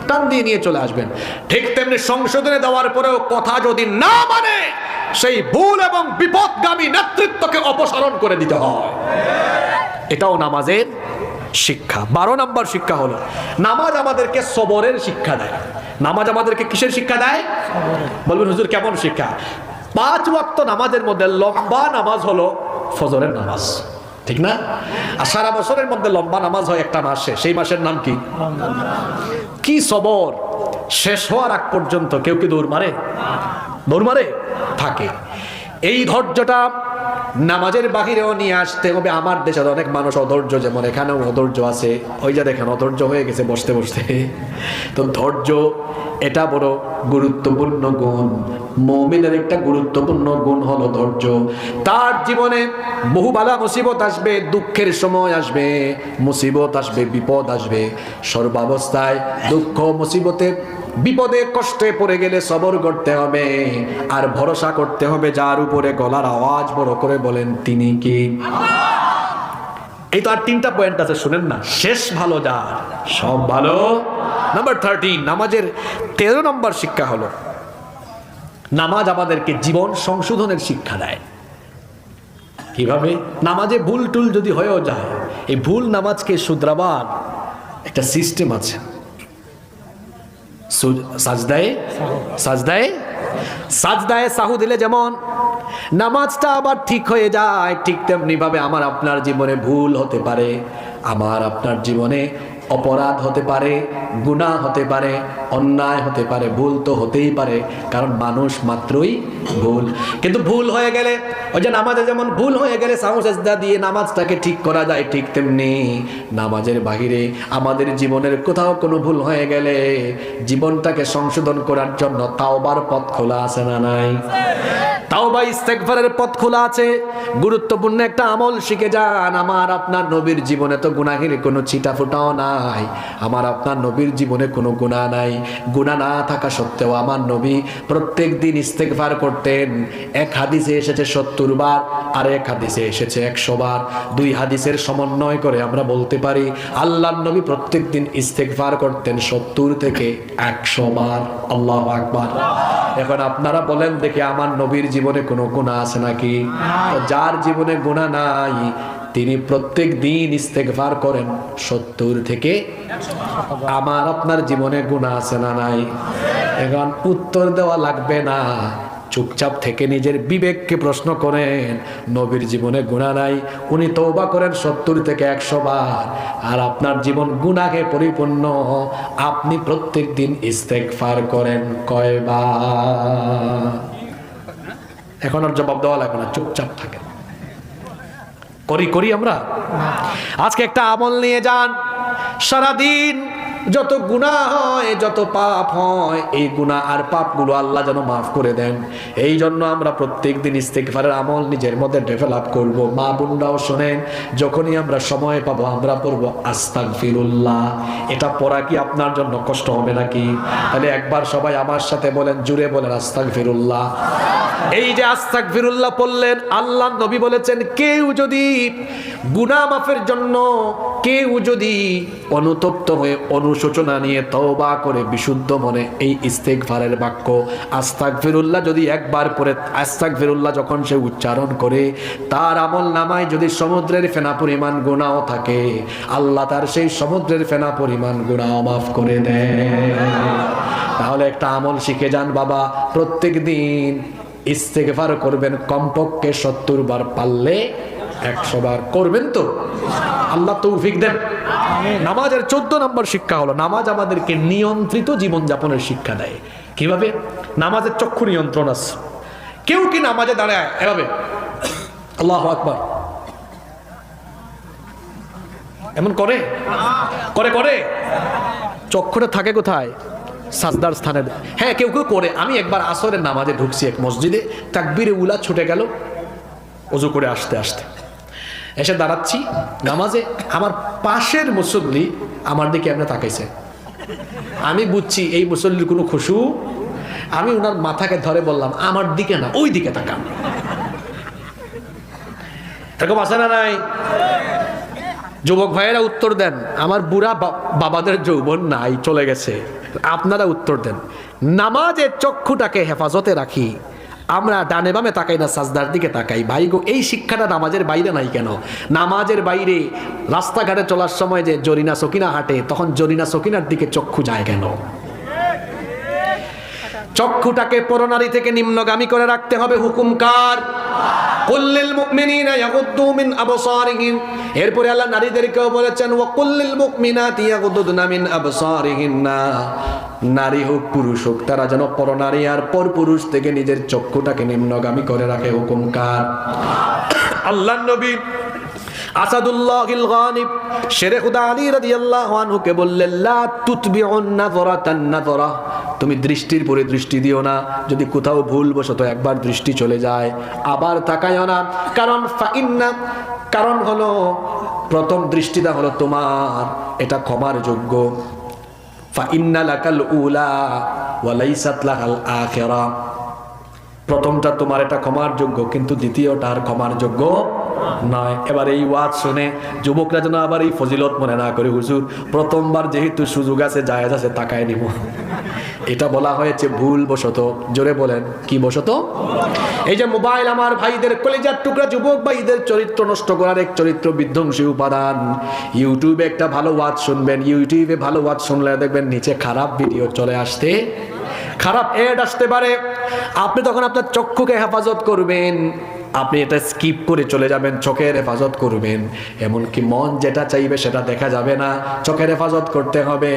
টান দিয়ে নিয়ে চলে আসবেন। ঠিক তেমনি সংশোধনে দেওয়ার পরেও কথা যদি না মানে সেই ভুল এবং বিপদগামী নেতৃত্বকে অপসারণ করে দিতে হয়। এটাও নামাজের শিক্ষা। 12 নম্বর শিক্ষা হলো নামাজ আমাদেরকে সবরের শিক্ষা দেয়। নামাজ আমাদেরকে কিসের শিক্ষা দেয়? বলবেন হুজুর কেমন শিক্ষা? 5 ওয়াক্ত নামাজের মধ্যে লম্বা নামাজ হলো ফজরের নামাজ, ঠিক না? আর সারা বছরের মধ্যে লম্বা নামাজ হয় একটা মাসে, সেই মাসের নাম কি? কি সবর! শেষ হওয়ার আগ পর্যন্ত কেউ কি দৌড় মারে? দৌড় মারে থাকে। এই ধৈর্যটা নামাজের বাহিরেও নিয়ে আসতে হবে। আমার দেশের অনেক মানুষ অধৈর্য, যেমন এখানেও অধৈর্য আছে। ওই যে দেখেন অধৈর্য হয়ে গেছে বসতে বসতে। তো ধৈর্য এটা বড় গুরুত্বপূর্ণ গুণ। মুমিনের একটা গুরুত্বপূর্ণ গুণ হলো ধৈর্য। তার জীবনে বহু বালা মুসিবত আসবে, দুঃখের সময় আসবে, মুসিবত আসবে, বিপদ আসবে। সর্বাবস্থায় দুঃখ মুসিবতে বিপদে কষ্টে পড়ে গেলে সবর করতে হবে আর ভরসা করতে হবে যার উপরে গলার আওয়াজ বড় করে বলেন তিনি কি? এই তো আর 3টা পয়েন্ট আছে, শুনেন না। শেষ ভালো যার, সব ভালো। নাম্বার 13, নামাজের 13 নম্বর শিক্ষা হলো নামাজ আমাদেরকে জীবন সংশোধনের শিক্ষা দেয়। কিভাবে? নামাজে ভুল টুল যদি হয়েও যায়, এই ভুল নামাজকে শুধরাবার একটা সিস্টেম আছে। সাজদায়ে সাহু দিলে যেমন নামাজটা আবার ঠিক হয়ে যায়। ঠিক তেমনি ভাবে আমার আপনার জীবনে ভুল হতে পারে, আমার আপনার জীবনে অপরাধ হতে পারে, গুনাহ হতে পারে, অন্যায় হতে পারে, ভুল তো হতেই পারে, কারণ মানুষ মাত্রই ভুল। কিন্তু ভুল হয়ে গেলে, ওই যে নামাজে যেমন ভুল হয়ে গেলে সাজদা দিয়ে নামাজটাকে ঠিক করা যায়, ঠিক তেমনি নামাজের বাহিরে আমাদের জীবনের কোথাও কোনো ভুল হয়ে গেলে জীবনটাকে সংশোধন করার জন্য তাওবার পথ খোলা আছে না নাই? তাওবা ইস্তেগফারের পথ খোলা আছে। গুরুত্বপূর্ণ একটা আমল শিখে যান। আমার আপনার নবীর জীবনে তো গুনাহের কোনো ছিটা ফোটাও নাই, আমার আপনার নবীর জীবনে কোনো গুনাহ নাই। গুনাহ না থাকা সত্ত্বেও আমার নবী প্রত্যেক দিন ইস্তেগফার করতেন। এক হাদিসে এসেছে 70 বার, আর এক হাদিসে এসেছে 100 বার। দুই হাদিসের সমন্বয় করে আমরা বলতে পারি আল্লাহর নবী প্রত্যেক দিন ইস্তেগফার করতেন 70 থেকে 100 বার। আল্লাহু আকবার। এখন আপনারা বলেন দেখি, আমার নবীর জীবনে কোনো গুনাহ আছে নাকি? তো যার জীবনে গুনাহ নাই তিনি প্রত্যেক দিন ইস্তেগফার করেন 70 থেকে। আমার আপনার জীবনে গুনাহ আছে না নাই? এখন উত্তর দেওয়া লাগবে না, চুপচাপ থেকে নিজের বিবেককে প্রশ্ন করেন, নবীর জীবনে গুনাহ নাই, উনি তওবা করেন 70 থেকে 100 বার, আর আপনার জীবন গুনাহে পরিপূর্ণ, আপনি প্রত্যেক দিন ইস্তেগফার করেন কয়বার? এখন আর জবাব দেওয়া লাগবে না, চুপচাপ থাকেন। করি আমরা। আজকে একটা আমল নিয়ে যান, সারাদিন যত গুনাহ হয়, যত পাপ হয়, এই গুনাহ আর পাপগুলো আল্লাহ যেন মাফ করে দেন। এই জন্য আমরা প্রত্যেক দিন ইস্তেগফারের আমল নিজের মধ্যে ডেভেলপ করব। মা বোনরাও শোনেন, যখনই আমরা সময় পাবো আমরা পড়বো আস্তাগফিরুল্লাহ। এটা পড়া কি আপনার জন্য কষ্ট হবে নাকি? তাহলে একবার সবাই আমার সাথে বলেন, জুড়ে বলেন আস্তাগফিরুল্লাহ। এই যে আস্তাগফিরুল্লাহ পড়লেন, আল্লাহ নবী বলেছেন কেউ যদি গুনাহ মাফের জন্য, কেউ যদি অনুতপ্ত হয়ে অনুশোচনা নিয়ে তওবা করে বিশুদ্ধ মনে এই ইস্তেগফারের বাক্য আস্তাগফিরুল্লাহ যদি একবার পড়ে, আস্তাগফিরুল্লাহ যখন সে উচ্চারণ করে, তার আমল নামায় যদি সমুদ্রের ফেনা পরিমাণ গুনাহ থাকে, আল্লাহ তার সেই সমুদ্রের ফেনা পরিমাণ গুনাহ মাফ করে দেয়। তাহলে একটা আমল শিখে যান বাবা, প্রত্যেক দিন ইস্তেগফার করবেন কমপক্ষে 70 বার, পারলে 100 বার করবেন। তো আল্লাহ তৌফিক দেন। নামাজের 14 নম্বর শিক্ষা হলো, নামাজ আমাদেরকে নিয়ন্ত্রিত জীবনযাপনের শিক্ষা দেয়। কিভাবে? নামাজের চক্ষু নিয়ন্ত্রণ আছে। কেউ কি নামাজে দাঁড়ায় এভাবে আল্লাহু আকবার এমন করে? চক্ষুটা থাকে কোথায়? সাজদার স্থানে। হ্যাঁ, কেউ কেউ করে। আমি একবার আসরের নামাজে ঢুকছি এক মসজিদে, তাকবীরে উলা ছুটে গেল, ওযু করে আসতে এসে দাঁড়াচ্ছি নামাজে, আমার পাশের মুসল্লি আমার দিকে এমনি তাকাইছে। আমি বুঝছি এই মুসল্লির কোনো খুশু। আমি ওনার মাথাকে ধরে বললাম, আমার দিকে না, ওই দিকে তাকান। এরকম আছে না নাই? যুবক ভাইয়েরা উত্তর দেন, আমার বুড়া বাবাদের যৌবন নাই, চলে গেছে। আপনারা উত্তর দেন, নামাজের চক্ষুটাকে হেফাজতে রাখি, আমরা ডানে বামে তাকাই না, সাজদার দিকে তাকাই। ভাই গো, এই শিক্ষাটা নামাজের বাইরে নাই কেন? নামাজের বাইরে রাস্তাঘাটে চলার সময় যে জরিনা সকিনা হাঁটে, তখন জরিনা সকিনার দিকে চক্ষু যায় কেন? চক্ষুটাকে পরনারী থেকে নিম্নগামী করে রাখতে হবে। হুকুম কার? কুল্লিল মুমিনিনা ইয়াগুদ্দু মিন আবসারিহিম। এরপরে আল্লাহ নারীদেরকেও বলেছেন, ওয়া কুল্লিল মুমিনাতি ইয়াগুদ্দুনা মিন আবসারিহিন্না। নারী হোক পুরুষ হোক, তারা যেন পরনারী আর পরপুরুষ থেকে নিজের চক্ষুটাকে নিম্নগামী করে রাখে। হুকুম কার? আল্লাহর নবী আসাদুল্লাহিল গানিব শেরে খুদা আলী রাদিয়াল্লাহু আনহুকে বললেন, লা তুতবিউন নাযরাতান নাযরা, তুমি দৃষ্টির পরে দৃষ্টি দিও না। যদি কোথাও ভুলবশত একবার দৃষ্টি চলে যায়, আবার তাকায়ও না। কারণ হলো, প্রথম দৃষ্টিটা হলো তোমার, এটা ক্ষমার যোগ্য। ফাইন্না লাকাল উলা ওয়া লাইসাত লাকাল আখিরা। প্রথমটা তোমার, এটা ক্ষমার যোগ্য, কিন্তু দ্বিতীয়টা আর ক্ষমার যোগ্য নয়। এবার এই ওয়াজ শুনে যুবকরা যেন আবার এই ফজিলত মনে না করে, হুজুর প্রথমবার যেহেতু সুযোগ আছে, জায়েজ আছে, তাকায় নিব। এটা বলা হয়েছে ভুল বশত। জোরে বলেন, কি বশত? এই যে মোবাইল আমার ভাইদের কলিজার টুকরা যুবক ভাইদের চরিত্র নষ্ট করার এক চরিত্র বিধ্বংসী উপাদান। ইউটিউবে একটা ভালো ওয়াজ শুনবেন, ইউটিউবে ভালো ওয়াজ শুনলে দেখবেন নিচে খারাপ ভিডিও চলে আসতে, খারাপ এড আসতে পারে, আপনি তখন আপনার চক্ষুকে হেফাজত করবেন, আপনি এটা স্কিপ করে চলে যাবেন, চোখের হেফাজত করবেন। এমনকি মন যেটা চাইবে সেটা দেখা যাবে না, চোখের হেফাজত করতে হবে।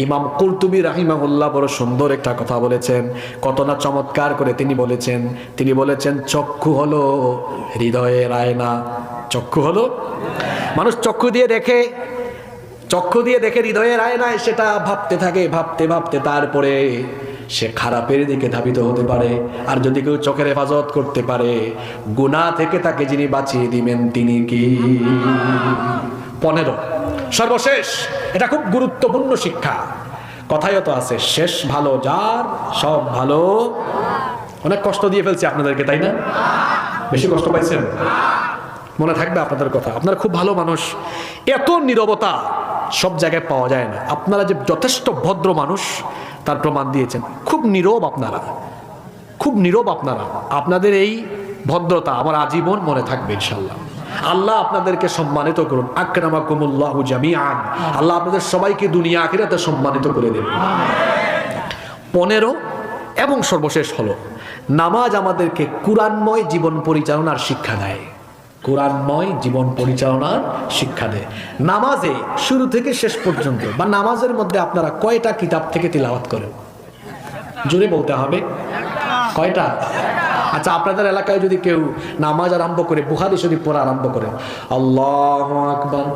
ইমাম কুরতুবী রাহিমাহুল্লাহ বড় সুন্দর একটা কথা বলেছেন, কত না চমৎকার করে তিনি বলেছেন চক্ষু হলো হৃদয়ের আয়না। চক্ষু হলো, মানুষ চক্ষু দিয়ে দেখে হৃদয়ের আয়নায় সেটা ভাবতে থাকে, ভাবতে তারপরে সে খারাপের দিকে ধাবিত হতে পারে। আর যদি কেউ চোখের হেফাজত করতে পারে, গুনাহ থেকে তাকে যিনি বাঁচিয়ে দিবেন তিনি কি? 15 সর্বশেষ, এটা খুব গুরুত্বপূর্ণ শিক্ষা। কথায়ও তো আছে, শেষ ভালো যার সব ভালো। অনেক কষ্ট দিয়ে ফেলছি আপনাদেরকে, তাই না? বেশি কষ্ট পাইছেন? মনে থাকবে আপনাদের কথা, আপনারা খুব ভালো মানুষ। এত নীরবতা সব জায়গায় পাওয়া যায় না। আপনারা যে যথেষ্ট ভদ্র মানুষ তার প্রমাণ দিয়েছেন। খুব নীরব আপনারা, খুব নীরব আপনারা। আপনাদের এই ভদ্রতা আমার আজীবন মনে থাকবে ইনশাআল্লাহ। আল্লাহ আপনাদেরকে সম্মানিত করুন। আকরামাকুমুল্লাহু জামিআন। আল্লাহ আপনাদের সবাইকে দুনিয়া আখিরাতে সম্মানিত করে দেন। 15 এবং সর্বশেষ হলো, নামাজ আমাদেরকে কুরআনময় জীবন পরিচালনার শিক্ষা দেয়। কুরআনময় জীবন পরিচালনার শিক্ষা দেয়। নামাজে শুরু থেকে শেষ পর্যন্ত বা নামাজের মধ্যে আপনারা কয়টা কিতাব থেকে তিলাওয়াত করেন? জোরে বলতে হবে, কয়টা? আচ্ছা, আপনাদের এলাকায় যদি কেউ নামাজ আরম্ভ করে বুখারী শরীফ পড়া আরম্ভ করে, আল্লাহু আকবার,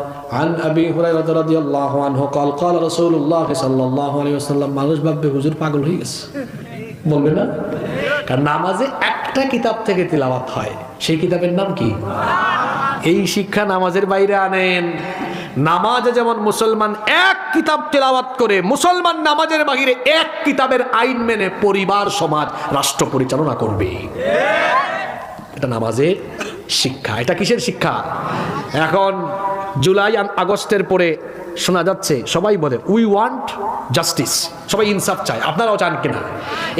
আন আবি হুরায়রা রাদিয়াল্লাহু আনহু قال قال رسول الله صلى الله عليه وسلم, মানুষ ভাববে হুজুর পাগল হয়ে গেছে, বলবে না? কারণ নামাজে একটা কিতাব থেকে তিলাওয়াত হয়, সেই কিতাবের নাম কি? এই শিক্ষা নামাজের বাইরে আনেন। নামাজে যেমন মুসলমান এক কিতাব তিলাওয়াত করে, মুসলমান নামাজের বাইরে এক কিতাবের আইন মেনে পরিবার, সমাজ, রাষ্ট্র পরিচালনা করবে। এটা নামাজের শিক্ষা। এটা কিসের শিক্ষা? এখন জুলাই আগস্টের পরে শোনা যাচ্ছে সবাই বলে উই ওয়ান্ট জাস্টিস, সবাই ইনসাফ চায়। আপনারাও চান কিনা?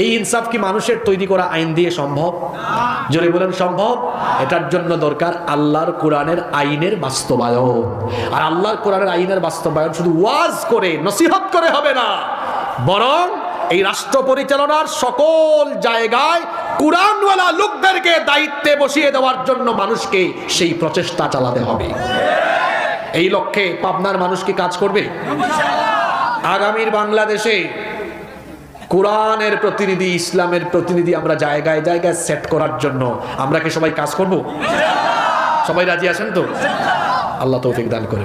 এই ইনসাফ কি মানুষের তৈরি করা আইন দিয়ে সম্ভব? জোরে বলেন সম্ভব? এটার জন্য দরকার আল্লাহর কোরআনের আইনের বাস্তবায়ন। আর আল্লাহর কোরআনের আইনের বাস্তবায়ন শুধু ওয়াজ করে, নসিহত করে হবে না, বরং এই রাষ্ট্র পরিচালনার সকল জায়গায় কোরআনওয়ালা লোকদেরকে দায়িত্বে বসিয়ে দেওয়ার জন্য মানুষকে সেই প্রচেষ্টা চালাতে হবে। এই লক্ষ্যে পাবনার মানুষ কি কাজ করবে? আগামীর বাংলাদেশে কোরআনের প্রতিনিধি, ইসলামের প্রতিনিধি আমরা জায়গায় জায়গায় সেট করার জন্য আমরা কি সবাই কাজ করব? সবাই রাজি আছেন তো? আল্লাহ তৌফিক দান করে।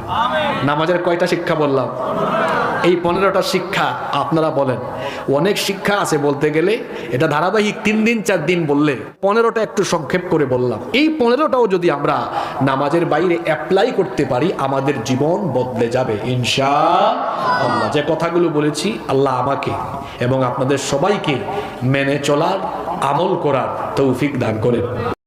নামাজের কয়টা শিক্ষা বললাম? এই 15টা শিক্ষা। আপনারা বলেন, অনেক শিক্ষা আছে বলতে গেলে, এটা ধারাবাহিক 3 দিন 4 দিন বললে, 15টা একটু সংক্ষেপ করে বললাম। এই 15টাও যদি আমরা নামাজের বাইরে অ্যাপ্লাই করতে পারি, আমাদের জীবন বদলে যাবে ইনশাআল্লাহ। যে কথাগুলো বলেছি, আল্লাহ আমাকে এবং আপনাদের সবাইকে মেনে চলার, আমল করার তৌফিক দান করেন।